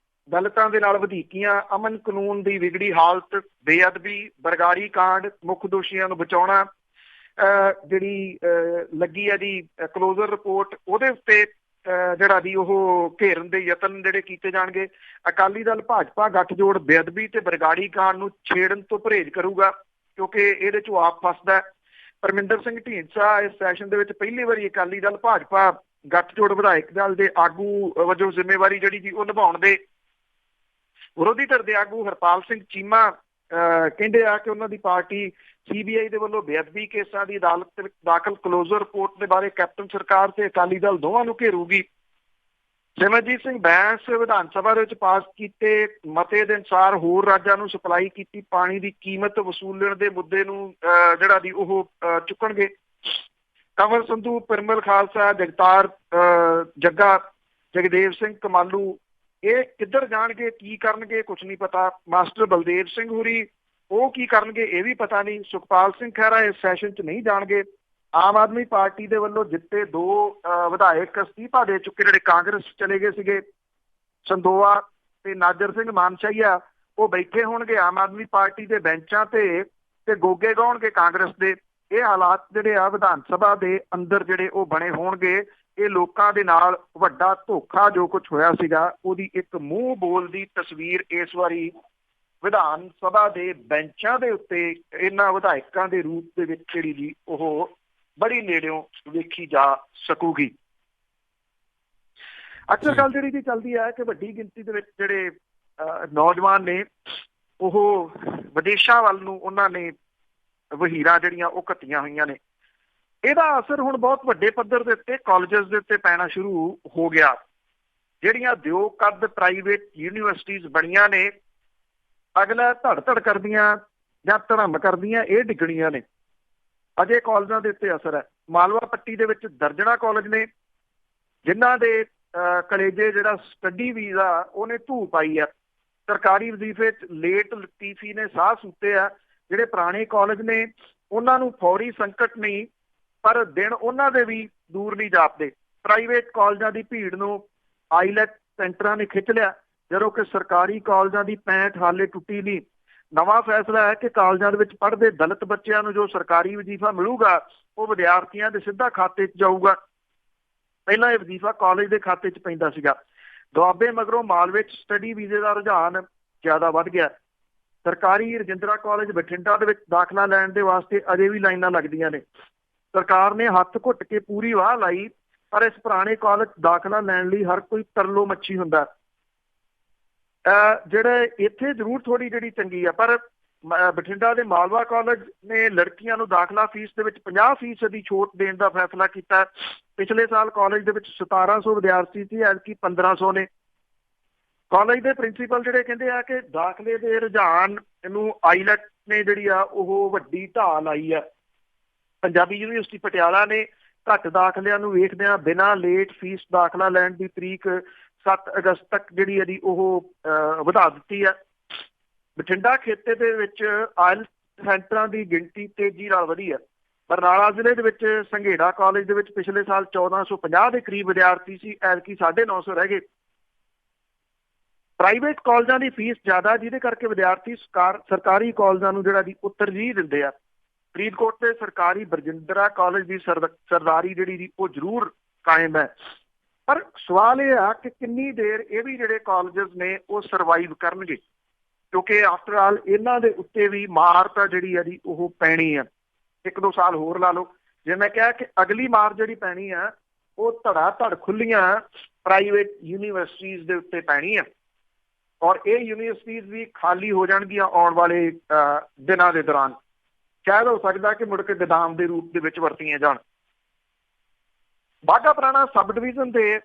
ਦਲਿਤਾਂ ਦੇ ਨਾਲ ਵਧੀਕੀਆਂ, ਅਮਨ ਕਾਨੂੰਨ ਦੀ ਵਿਗੜੀ ਹਾਲਤ, ਬੇਅਦਬੀ, ਬਰਗਾੜੀ ਕਾਂਡ, ਮੁੱਖ ਦੋਸ਼ੀਆਂ ਨੂੰ ਬਚਾਉਣਾ, ਜਿਹੜੀ ਲੱਗੀ ਆ ਜੀ ਕਲੋਜ਼ਰ ਰਿਪੋਰਟ, ਉਹਦੇ ਉੱਤੇ ਜਿਹੜਾ ਦੀ ਉਹ ਘੇਰਨ ਦੇ ਯਤਨ ਜਿਹੜੇ ਕੀਤੇ ਜਾਣਗੇ। ਅਕਾਲੀ ਦਲ ਭਾਜਪਾ ਗੱਠਜੋੜ ਬੇਅਦਬੀ ਤੇ ਬਰਗਾੜੀ ਕਾਂਡ ਨੂੰ ਛੇੜਨ ਤੋਂ ਪਰਹੇਜ਼ ਕਰੂਗਾ, ਕਿਉਂਕਿ ਇਹਦੇ ਚੋਂ ਆਪ ਫਸਦਾ। ਪਰਮਿੰਦਰ ਸਿੰਘ ਢੀਂਡਸਾ ਇਸ ਸੈਸ਼ਨ ਦੇ ਵਿੱਚ ਪਹਿਲੀ ਵਾਰੀ ਅਕਾਲੀ ਦਲ ਭਾਜਪਾ ਗੱਠਜੋੜ ਵਿਧਾਇਕ ਦਲ ਦੇ ਆਗੂ ਵਜੋਂ ਜ਼ਿੰਮੇਵਾਰੀ ਜਿਹੜੀ ਜੀ ਉਹ ਨਿਭਾਉਣ ਦੇ। ਵਿਰੋਧੀ ਧਿਰ ਦੇ ਆਗੂ ਹਰਪਾਲ ਸਿੰਘ ਚੀਮਾ ਕਹਿੰਦੇ ਆ ਕਿ ਉਹਨਾਂ ਦੀ ਪਾਰਟੀ CBI ਦੇ ਵੱਲੋਂ ਬੇਅਦਬੀ ਕੇਸਾਂ ਦੀ ਅਦਾਲਤ ਵਿੱਚ ਦਾਖਲ ਕਲੋਜ਼ਰ ਰਿਪੋਰਟ ਦੇ ਬਾਰੇ ਕੈਪਟਨ ਸਰਕਾਰ ਤੇ ਅਕਾਲੀ ਦਲ ਦੋਵਾਂ ਨੂੰ ਘੇਰੂਗੀ। ਸਿਮਰਜੀਤ ਸਿੰਘ ਬੈਂਸ ਵਿਧਾਨ ਸਭਾ ਦੇ ਵਿੱਚ ਪਾਸ ਕੀਤੇ ਮਤੇ ਦੇ ਅਨੁਸਾਰ ਹੋਰ ਰਾਜਾਂ ਨੂੰ ਸਪਲਾਈ ਕੀਤੀ ਪਾਣੀ ਦੀ ਕੀਮਤ ਵਸੂਲਣ ਦੇ ਮੁੱਦੇ ਨੂੰ ਜਿਹੜਾ ਦੀ ਉਹ ਚੁੱਕਣਗੇ। ਕੰਵਰ ਸੰਧੂ, ਪਿਰਮਲ ਖਾਲਸਾ, ਜਗਤਾਰ ਜੱਗਾ, ਜਗਦੇਵ ਸਿੰਘ ਕਮਾਲੂ ਇਹ ਕਿੱਧਰ ਜਾਣਗੇ, ਕੀ ਕਰਨਗੇ, ਕੁਛ ਨਹੀਂ ਪਤਾ। ਮਾਸਟਰ ਬਲਦੇਵ ਸਿੰਘ ਹੋਰੀ ਉਹ ਕੀ ਕਰਨਗੇ ਇਹ ਵੀ ਪਤਾ ਨਹੀਂ। ਸੁਖਪਾਲ ਸਿੰਘ ਖਹਿਰਾ ਇਸ ਸੈਸ਼ਨ 'ਚ ਨਹੀਂ ਜਾਣਗੇ। ਆਮ ਆਦਮੀ ਪਾਰਟੀ ਦੇ ਵੱਲੋਂ ਜਿੱਤੇ 2 ਵਿਧਾਇਕ ਅਸਤੀਫਾ ਦੇ ਚੁੱਕੇ ਜਿਹੜੇ ਕਾਂਗਰਸ ਚਲੇ ਗਏ ਸੀਗੇ, ਸੰਦੋਆ ਤੇ ਨਾਜਰ ਸਿੰਘ ਮਾਨਸ਼ਾਹੀਆ, ਉਹ ਬੈਠੇ ਹੋਣਗੇ ਆਮ ਆਦਮੀ ਪਾਰਟੀ ਦੇ ਬੈਂਚਾਂ ਤੇ ਗੋਗੇ ਗਾਉਣਗੇ ਕਾਂਗਰਸ ਦੇ। ਇਹ ਹਾਲਾਤ ਜਿਹੜੇ ਆ ਵਿਧਾਨ ਸਭਾ ਦੇ ਅੰਦਰ ਜਿਹੜੇ ਉਹ ਬਣੇ ਹੋਣਗੇ। ਇਹ ਲੋਕਾਂ ਦੇ ਨਾਲ ਵੱਡਾ ਧੋਖਾ ਜੋ ਕੁਝ ਹੋਇਆ ਸੀਗਾ ਉਹਦੀ ਇੱਕ ਮੂੰਹ ਬੋਲ ਦੀ ਤਸਵੀਰ ਇਸ ਵਾਰੀ ਵਿਧਾਨ ਸਭਾ ਦੇ ਬੈਂਚਾਂ ਦੇ ਉੱਤੇ ਇਹਨਾਂ ਵਿਧਾਇਕਾਂ ਦੇ ਰੂਪ ਦੇ ਵਿੱਚ ਜਿਹੜੀ ਜੀ ਉਹ ਬੜੀ ਨੇੜਿਓਂ ਵੇਖੀ ਜਾ ਸਕੂਗੀ। ਅਕਸਰ ਗੱਲ ਜਿਹੜੀ ਜੀ ਚੱਲਦੀ ਹੈ ਕਿ ਵੱਡੀ ਗਿਣਤੀ ਦੇ ਵਿੱਚ ਜਿਹੜੇ ਨੌਜਵਾਨ ਨੇ ਉਹ ਵਿਦੇਸ਼ਾਂ ਵੱਲ ਨੂੰ ਉਹਨਾਂ ਨੇ ਵਹੀਰਾਂ ਜਿਹੜੀਆਂ ਉਹ ਘੱਤੀਆਂ ਹੋਈਆਂ ਨੇ। ਇਹਦਾ ਅਸਰ ਹੁਣ ਬਹੁਤ ਵੱਡੇ ਪੱਧਰ ਦੇ ਉੱਤੇ ਕਾਲਜਸ ਦੇ ਉੱਤੇ ਪੈਣਾ ਸ਼ੁਰੂ ਹੋ ਗਿਆ। ਜਿਹੜੀਆਂ ਦਿਓ ਕੱਦ ਪ੍ਰਾਈਵੇਟ ਯੂਨੀਵਰਸਿਟੀਜ਼ ਬਣੀਆਂ ਨੇ, ਅਗਲਾ ਧੜ ਕਰਦੀਆਂ ਜਾਂ ਧੜਮ ਕਰਦੀਆਂ ਇਹ ਡਿੱਗਣੀਆਂ ਨੇ। ਅਜੇ ਕਾਲਜਾਂ ਦੇ ਉੱਤੇ ਅਸਰ ਹੈ। ਮਾਲਵਾ ਪੱਟੀ ਦੇ ਵਿੱਚ ਦਰਜਨਾਂ ਕਾਲਜ ਨੇ ਜਿਨ੍ਹਾਂ ਦੇ ਕਲੇਜੇ ਜਿਹੜਾ ਸਟੱਡੀ ਵੀਜ਼ਾ ਉਹਨੇ ਧੂ ਪਾਈ ਆ। ਸਰਕਾਰੀ ਵਜ਼ੀਫੇ 'ਚ ਲੇਟ ਲਤੀਫੀ ਨੇ ਸਾਹ ਸੂਤੇ ਆ। ਜਿਹੜੇ ਪੁਰਾਣੇ ਕਾਲਜ ਨੇ ਉਹਨਾਂ ਨੂੰ ਫੌਰੀ ਸੰਕਟ ਨਹੀਂ, ਪਰ ਦਿਨ ਉਹਨਾਂ ਦੇ ਵੀ ਦੂਰ ਨਹੀਂ ਜਾਪਦੇ। ਪ੍ਰਾਈਵੇਟ ਕਾਲਜਾਂ ਦੀ ਭੀੜ ਨੂੰ ਆਈਲੈਟ ਸੈਂਟਰਾਂ ਨੇ ਖਿੱਚ ਲਿਆ, ਜਦੋਂ ਕਿ ਸਰਕਾਰੀ ਕਾਲਜਾਂ ਦੀ ਪੈਂਠ ਹਾਲੇ ਟੁੱਟੀ ਨਹੀਂ। ਨਵਾਂ ਫੈਸਲਾ ਹੈ ਕਿ ਕਾਲਜਾਂ ਦੇ ਵਿੱਚ ਪੜ੍ਹਦੇ ਦਲਿਤ ਬੱਚਿਆਂ ਨੂੰ ਜੋ ਸਰਕਾਰੀ ਵਜ਼ੀਫਾ ਮਿਲੂਗਾ ਉਹ ਵਿਦਿਆਰਥੀਆਂ ਦੇ ਸਿੱਧਾ ਖਾਤੇ 'ਚ ਜਾਊਗਾ। ਪਹਿਲਾਂ ਇਹ ਵਜ਼ੀਫਾ ਕਾਲਜ ਦੇ ਖਾਤੇ 'ਚ ਪੈਂਦਾ ਸੀਗਾ। ਦੁਆਬੇ ਮਗਰੋਂ ਮਾਲਵੇ 'ਚ ਸਟੱਡੀ ਵੀਜ਼ੇ ਦਾ ਰੁਝਾਨ ਜ਼ਿਆਦਾ ਵੱਧ ਗਿਆ। ਸਰਕਾਰੀ ਰਜਿੰਦਰਾ ਕਾਲਜ ਬਠਿੰਡਾ ਦੇ ਵਿੱਚ ਦਾਖਲਾ ਲੈਣ ਦੇ ਵਾਸਤੇ ਅਜੇ ਵੀ ਲਾਈਨਾਂ ਲੱਗਦੀਆਂ ਨੇ। ਸਰਕਾਰ ਨੇ ਹੱਥ ਘੁੱਟ ਕੇ ਪੂਰੀ ਵਾਹ ਲਾਈ, ਪਰ ਇਸ ਪੁਰਾਣੇ ਕਾਲਜ ਦਾਖਲਾ ਲੈਣ ਲਈ ਹਰ ਕੋਈ ਤਰਲੋ ਮੱਛੀ ਹੁੰਦਾ। ਜਿਹੜੇ ਇੱਥੇ ਜ਼ਰੂਰ ਥੋੜੀ ਜਿਹੜੀ ਚੰਗੀ ਆ, ਪਰ ਬਠਿੰਡਾ ਦੇ ਮਾਲਵਾ ਕਾਲਜ ਨੇ ਲੜਕੀਆਂ ਨੂੰ ਦਾਖਲਾ ਫੀਸ ਦੇ ਵਿੱਚ 50% ਦੀ ਛੋਟ ਦੇਣ ਦਾ ਫੈਸਲਾ ਕੀਤਾ। ਪਿਛਲੇ ਸਾਲ ਕਾਲਜ ਦੇ ਵਿੱਚ 1700 ਵਿਦਿਆਰਥੀ ਸੀ, ਐਤਕੀ 1500 ਨੇ। ਕਾਲਜ ਦੇ ਪ੍ਰਿੰਸੀਪਲ ਜਿਹੜੇ ਕਹਿੰਦੇ ਆ ਕਿ ਦਾਖਲੇ ਦੇ ਰੁਝਾਨ ਨੂੰ ਆਈਲੈਟ ਨੇ ਜਿਹੜੀ ਆ ਉਹ ਵੱਡੀ ਢਾਹ ਲਾਈ ਆ। ਪੰਜਾਬੀ ਯੂਨੀਵਰਸਿਟੀ ਪਟਿਆਲਾ ਨੇ ਘੱਟ ਦਾਖਲਿਆਂ ਨੂੰ ਵੇਖਦਿਆਂ ਬਿਨਾਂ ਲੇਟ ਫੀਸ ਦਾਖਲਾ ਲੈਣ ਦੀ ਤਰੀਕ 7 ਅਗਸਤ ਤੱਕ ਜਿਹੜੀ ਇਹਦੀ ਉਹ ਵਧਾ ਦਿੱਤੀ ਹੈ। ਬਠਿੰਡਾ ਖੇਤੇ ਦੇ ਵਿੱਚ ਆਇਲ ਸੈਂਟਰਾਂ ਦੀ ਗਿਣਤੀ ਤੇਜ਼ੀ ਨਾਲ ਵਧੀ ਹੈ। ਬਰਨਾਲਾ ਜ਼ਿਲ੍ਹੇ ਦੇ ਵਿੱਚ ਸੰਘੇੜਾ ਕਾਲਜ ਦੇ ਵਿੱਚ ਪਿਛਲੇ ਸਾਲ 1450 ਦੇ ਕਰੀਬ ਵਿਦਿਆਰਥੀ ਸੀ, ਐਤਕੀ 950 ਰਹਿ ਗਏ। ਪ੍ਰਾਈਵੇਟ ਕਾਲਜਾਂ ਦੀ ਫੀਸ ਜ਼ਿਆਦਾ, ਜਿਹਦੇ ਕਰਕੇ ਵਿਦਿਆਰਥੀ ਸਰਕਾਰੀ ਕਾਲਜਾਂ ਨੂੰ ਜਿਹੜਾ ਦੀ ਉਹ ਤਰਜੀਹ ਦਿੰਦੇ ਆ। ਫਰੀਦਕੋਟ ਦੇ ਸਰਕਾਰੀ ਬਰਜਿੰਦਰਾ ਕਾਲਜ ਦੀ ਸਰਦਾਰੀ ਜਿਹੜੀ ਦੀ ਉਹ ਜ਼ਰੂਰ ਕਾਇਮ ਹੈ, ਪਰ ਸਵਾਲ ਇਹ ਆ ਕਿ ਕਿੰਨੀ ਦੇਰ ਇਹ ਵੀ ਜਿਹੜੇ ਕਾਲਜਸ ਨੇ ਉਹ ਸਰਵਾਈਵ ਕਰਨਗੇ, ਕਿਉਂਕਿ ਆਫਟਰ ਆਲ ਇਹਨਾਂ ਦੇ ਉੱਤੇ ਵੀ ਮਾਰ ਤਾਂ ਜਿਹੜੀ ਹੈ ਜੀ ਉਹ ਪੈਣੀ ਆ। 1-2 ਸਾਲ ਹੋਰ ਲਾ ਲਓ। ਜੇ ਮੈਂ ਕਿਹਾ ਕਿ ਅਗਲੀ ਮਾਰ ਜਿਹੜੀ ਪੈਣੀ ਆ ਉਹ ਧੜ ਖੁੱਲੀਆਂ ਪ੍ਰਾਈਵੇਟ ਯੂਨੀਵਰਸਿਟੀਜ਼ ਦੇ ਉੱਤੇ ਪੈਣੀ ਆ, ਔਰ ਇਹ ਯੂਨੀਵਰਸਿਟੀਜ਼ ਵੀ ਖਾਲੀ ਹੋ ਜਾਣਗੀਆਂ ਆਉਣ ਵਾਲੇ ਦਿਨਾਂ ਦੇ ਦੌਰਾਨ। ਸ਼ਾਇਦ ਹੋ ਸਕਦਾ ਕਿ ਮੁੜ ਕੇ ਗੋਦਾਮ ਦੇ ਰੂਪ ਦੇ ਵਿੱਚ ਵਰਤੀਆਂ ਜਾਣ। ਬਾਘਾ ਪੁਰਾਣਾ ਸਬ ਡਿਵੀਜ਼ਨ ਦੇ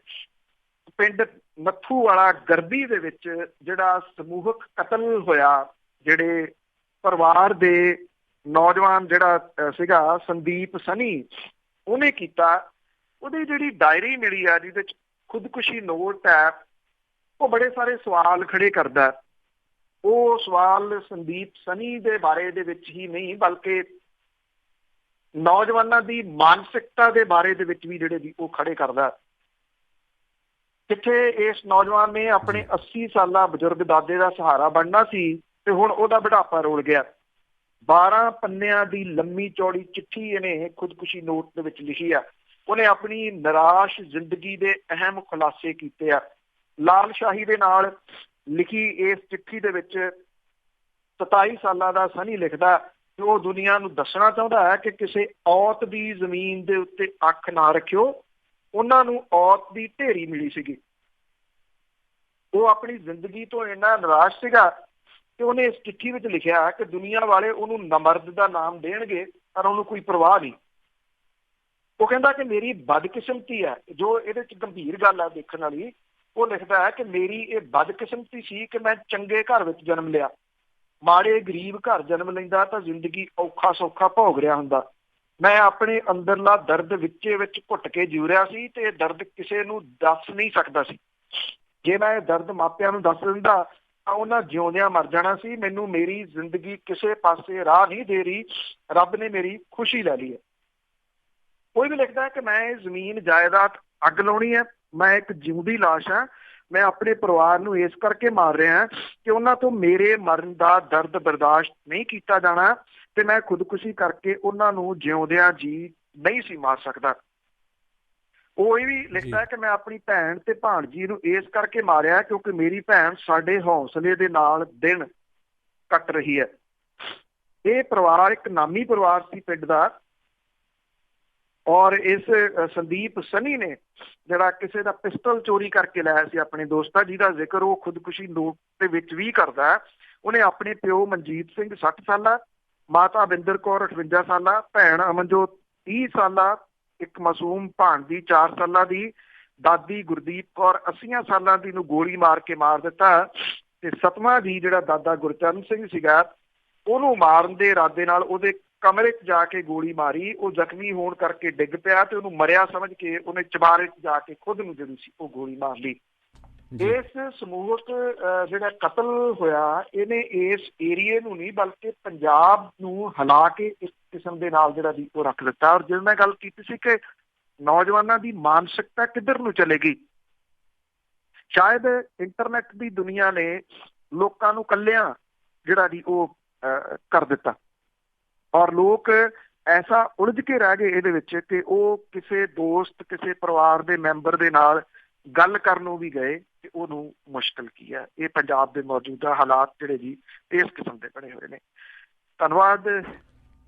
ਪਿੰਡ ਨੱਥੂ ਵਾਲਾ ਗਰਬੀ ਦੇ ਵਿੱਚ ਜਿਹੜਾ ਸਮੂਹਕ ਕਤਲ ਹੋਇਆ, ਜਿਹੜੇ ਪਰਿਵਾਰ ਦੇ ਨੌਜਵਾਨ ਜਿਹੜਾ ਸੀਗਾ ਸੰਦੀਪ ਸਨੀ ਉਹਨੇ ਕੀਤਾ, ਉਹਦੀ ਜਿਹੜੀ ਡਾਇਰੀ ਮਿਲੀ ਆ ਜਿਹਦੇ ਵਿੱਚ ਖੁਦਕੁਸ਼ੀ ਨੋਟ ਹੈ, ਉਹ ਬੜੇ ਸਾਰੇ ਸਵਾਲ ਖੜੇ ਕਰਦਾ। ਉਹ ਸਵਾਲ ਸੰਦੀਪ ਸਨੀ ਦੇ ਬਾਰੇ ਦੇ ਵਿੱਚ ਹੀ ਨਹੀਂ, ਬਲਕਿ ਨੌਜਵਾਨਾਂ ਦੀ ਮਾਨਸਿਕਤਾ ਦੇ ਬਾਰੇ ਦੇ ਵਿੱਚ ਵੀ ਜਿਹੜੇ ਉਹ ਖੜੇ ਕਰਦਾ। ਕਿੱਥੇ ਇਸ ਨੌਜਵਾਨ ਨੇ ਆਪਣੇ 80 ਸਾਲਾ ਬਜ਼ੁਰਗ ਦਾਦੇ ਦਾ ਸਹਾਰਾ ਬਣਨਾ ਸੀ ਤੇ ਹੁਣ ਉਹਦਾ ਬੁਢਾਪਾ ਰੋਲ ਗਿਆ। 12 ਪੰਨਿਆਂ ਦੀ ਲੰਮੀ ਚੌੜੀ ਚਿੱਠੀ ਇਹਨੇ ਖੁਦਕੁਸ਼ੀ ਨੋਟ ਦੇ ਵਿੱਚ ਲਿਖੀ ਆ। ਉਹਨੇ ਆਪਣੀ ਨਿਰਾਸ਼ ਜ਼ਿੰਦਗੀ ਦੇ ਅਹਿਮ ਖੁਲਾਸੇ ਕੀਤੇ ਆ। ਲਾਲ ਸ਼ਾਹੀ ਦੇ ਨਾਲ ਲਿਖੀ ਇਸ ਚਿੱਠੀ ਦੇ ਵਿੱਚ 27 ਸਾਲਾਂ ਦਾ ਸਨੀ ਲਿਖਦਾ ਕਿ ਉਹ ਦੁਨੀਆ ਨੂੰ ਦੱਸਣਾ ਚਾਹੁੰਦਾ ਹੈ ਕਿ ਕਿਸੇ ਔਤ ਦੀ ਜ਼ਮੀਨ ਦੇ ਉੱਤੇ ਅੱਖ ਨਾ ਰੱਖਿਓ। ਉਹਨਾਂ ਨੂੰ ਔਤ ਦੀ ਢੇਰੀ ਮਿਲੀ ਸੀਗੀ। ਉਹ ਆਪਣੀ ਜ਼ਿੰਦਗੀ ਤੋਂ ਇੰਨਾ ਨਿਰਾਸ਼ ਸੀਗਾ ਕਿ ਉਹਨੇ ਇਸ ਚਿੱਠੀ ਵਿੱਚ ਲਿਖਿਆ ਕਿ ਦੁਨੀਆ ਵਾਲੇ ਉਹਨੂੰ ਨਮਰਦ ਦਾ ਨਾਮ ਦੇਣਗੇ ਪਰ ਉਹਨੂੰ ਕੋਈ ਪਰਵਾਹ ਨਹੀਂ। ਉਹ ਕਹਿੰਦਾ ਕਿ ਮੇਰੀ ਬਦਕਿਸਮਤੀ ਹੈ, ਜੋ ਇਹਦੇ ਚ ਗੰਭੀਰ ਗੱਲ ਹੈ ਦੇਖਣ ਵਾਲੀ। ਉਹ ਲਿਖਦਾ ਹੈ ਕਿ ਮੇਰੀ ਇਹ ਬਦਕਿਸਮਤੀ ਸੀ ਕਿ ਮੈਂ ਚੰਗੇ ਘਰ ਵਿੱਚ ਜਨਮ ਲਿਆ। ਮਾੜੇ ਗਰੀਬ ਘਰ ਜਨਮ ਲੈਂਦਾ ਤਾਂ ਜ਼ਿੰਦਗੀ ਔਖਾ ਸੌਖਾ ਭੋਗ ਰਿਹਾ ਹੁੰਦਾ। ਮੈਂ ਆਪਣੇ ਅੰਦਰਲਾ ਦਰਦ ਵਿੱਚੇ ਵਿੱਚ ਘੁੱਟ ਕੇ ਜੀਉ ਰਿਹਾ ਸੀ ਤੇ ਇਹ ਦਰਦ ਕਿਸੇ ਨੂੰ ਦੱਸ ਨਹੀਂ ਸਕਦਾ ਸੀ। ਜੇ ਮੈਂ ਇਹ ਦਰਦ ਮਾਪਿਆਂ ਨੂੰ ਦੱਸ ਦਿੰਦਾ ਤਾਂ ਉਹਨਾਂ ਜਿਉਂਦਿਆਂ ਮਰ ਜਾਣਾ ਸੀ। ਮੈਨੂੰ ਮੇਰੀ ਜ਼ਿੰਦਗੀ ਕਿਸੇ ਪਾਸੇ ਰਾਹ ਨਹੀਂ ਦੇ ਰਹੀ। ਰੱਬ ਨੇ ਮੇਰੀ ਖੁਸ਼ੀ ਲੈ ਲਈ ਹੈ। ਕੋਈ ਵੀ ਲਿਖਦਾ ਹੈ ਕਿ ਮੈਂ ਇਹ ਜ਼ਮੀਨ ਜਾਇਦਾਦ ਅੱਗ ਲਾਉਣੀ ਹੈ। ਮੈਂ ਇੱਕ ਜਿਉਂਦੀ ਲਾਸ਼ ਹਾਂ। ਮੈਂ ਆਪਣੇ ਪਰਿਵਾਰ ਨੂੰ ਇਸ ਕਰਕੇ ਮਾਰ ਰਿਹਾ ਕਿ ਉਹਨਾਂ ਤੋਂ ਮੇਰੇ ਮਰਨ ਦਾ ਦਰਦ ਬਰਦਾਸ਼ਤ ਨਹੀਂ ਕੀਤਾ ਜਾਣਾ ਤੇ ਮੈਂ ਖੁਦਕੁਸ਼ੀ ਕਰਕੇ ਉਹਨਾਂ ਨੂੰ ਜਿਉਂਦਿਆਂ ਜੀ ਨਹੀਂ ਸੀ ਮਾਰ ਸਕਦਾ। ਉਹ ਇਹ ਵੀ ਲਿਖਦਾ ਹੈ ਕਿ ਮੈਂ ਆਪਣੀ ਭੈਣ ਤੇ ਭਾਣਜੀ ਨੂੰ ਇਸ ਕਰਕੇ ਮਾਰਿਆ ਕਿਉਂਕਿ ਮੇਰੀ ਭੈਣ ਸਾਡੇ ਹੌਸਲੇ ਦੇ ਨਾਲ ਦਿਨ ਕੱਟ ਰਹੀ ਹੈ। ਇਹ ਪਰਿਵਾਰ ਇੱਕ ਨਾਮੀ ਪਰਿਵਾਰ ਸੀ ਪਿੰਡ ਦਾ। ਔਰ ਇਸ ਸੰਦੀਪ ਸਨੀ ਨੇ ਜਿਹੜਾ ਕਿਸੇ ਦਾ ਪਿਸਟਲ ਚੋਰੀ ਕਰਕੇ ਲਾਇਆ ਸੀ ਆਪਣੇ ਦੋਸਤਾਂ, ਜਿਹਦਾ ਜ਼ਿਕਰ ਉਹ ਖੁਦਕੁਸ਼ੀ ਨੋਟ ਦੇ ਵਿੱਚ ਵੀ ਕਰਦਾ। ਉਹਨੇ ਆਪਣੇ ਪਿਓ ਮਨਜੀਤ ਸਿੰਘ 60 ਸਾਲਾ, ਮਾਤਾ ਬਿੰਦਰ ਕੌਰ 58 ਸਾਲਾ, ਭੈਣ ਅਮਨਜੋਤ 30 ਸਾਲਾ, ਇੱਕ ਮਾਸੂਮ ਭਾਣਜੀ 4 ਸਾਲਾਂ ਦੀ, ਦਾਦੀ ਗੁਰਦੀਪ ਕੌਰ 80 ਸਾਲਾਂ ਦੀ ਨੂੰ ਗੋਲੀ ਮਾਰ ਕੇ ਮਾਰ ਦਿੱਤਾ। ਤੇ 7ਵਾਂ ਦੀ ਜਿਹੜਾ ਦਾਦਾ ਗੁਰਚਰਨ ਸਿੰਘ ਸੀਗਾ ਉਹਨੂੰ ਮਾਰਨ ਦੇ ਇਰਾਦੇ ਨਾਲ ਉਹਦੇ ਕਮਰੇ 'ਚ ਜਾ ਕੇ ਗੋਲੀ ਮਾਰੀ। ਉਹ ਜ਼ਖਮੀ ਹੋਣ ਕਰਕੇ ਡਿੱਗ ਪਿਆ ਤੇ ਉਹਨੂੰ ਮਰਿਆ ਸਮਝ ਕੇ ਉਹਨੇ ਚਬਾਰੇ 'ਚ ਜਾ ਕੇ ਖੁਦ ਨੂੰ ਜਿਹੜੀ ਸੀ ਉਹ ਗੋਲੀ ਮਾਰ ਲਈ। ਇਸ ਸਮੂਹਕ ਜਿਹੜਾ ਕਤਲ ਹੋਇਆ ਇਹਨੇ ਇਸ ਏਰੀਏ ਨੂੰ ਨਹੀਂ ਬਲਕਿ ਪੰਜਾਬ ਨੂੰ ਹਿਲਾ ਕੇ ਇੱਕ ਕਿਸਮ ਦੇ ਨਾਲ ਜਿਹੜਾ ਵੀ ਉਹ ਰੱਖ ਦਿੱਤਾ। ਔਰ ਜਿਵੇਂ ਮੈਂ ਗੱਲ ਕੀਤੀ ਸੀ ਕਿ ਨੌਜਵਾਨਾਂ ਦੀ ਮਾਨਸਿਕਤਾ ਕਿੱਧਰ ਨੂੰ ਚਲੇਗੀ। ਸ਼ਾਇਦ ਇੰਟਰਨੈਟ ਦੀ ਦੁਨੀਆ ਨੇ ਲੋਕਾਂ ਨੂੰ ਇਕੱਲਿਆਂ ਜਿਹੜਾ ਵੀ ਉਹ ਕਰ ਦਿੱਤਾ ਔਰ ਲੋਕ ਐਸਾ ਉਲਝ ਕੇ ਰਹਿ ਗਏ ਇਹਦੇ ਵਿੱਚ ਕਿ ਉਹ ਕਿਸੇ ਦੋਸਤ ਕਿਸੇ ਪਰਿਵਾਰ ਦੇ ਮੈਂਬਰ ਦੇ ਨਾਲ ਗੱਲ ਕਰਨ ਨੂੰ ਵੀ ਗਏ ਕਿ ਉਹਨੂੰ ਮੁਸ਼ਕਿਲ ਕੀ ਹੈ। ਇਹ ਪੰਜਾਬ ਦੇ ਮੌਜੂਦਾ ਹਾਲਾਤ ਜਿਹੜੇ ਜੀ ਇਸ ਕਿਸਮ ਦੇ ਬਣੇ ਹੋਏ ਨੇ। ਧੰਨਵਾਦ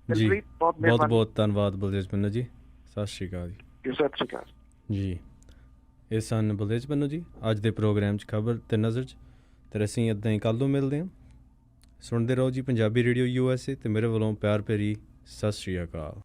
ਜੀ, ਬਹੁਤ ਬਹੁਤ ਧੰਨਵਾਦ ਬਲਦੇਜ ਪੰਨੂ ਜੀ। ਸਤਿ ਸ਼੍ਰੀ ਅਕਾਲ ਜੀ। ਸਤਿ ਸ਼੍ਰੀ ਅਕਾਲ ਜੀ। ਇਹ ਸਨ ਬਲਦੇਜ ਪੰਨੂ ਜੀ ਅੱਜ ਦੇ ਪ੍ਰੋਗਰਾਮ 'ਚ ਖਬਰ ਤੇ ਨਜ਼ਰ 'ਚ। ਤੇ ਅਸੀਂ ਇੱਦਾਂ ਹੀ ਕੱਲ੍ਹ ਨੂੰ ਮਿਲਦੇ ਹਾਂ। ਸੁਣਦੇ ਰਹੋ ਜੀ ਪੰਜਾਬੀ ਰੇਡੀਓ USA ਤੇ ਮੇਰੇ ਵੱਲੋਂ ਪਿਆਰ ਭਰੀ ਸਤਿ ਸ਼੍ਰੀ ਅਕਾਲ।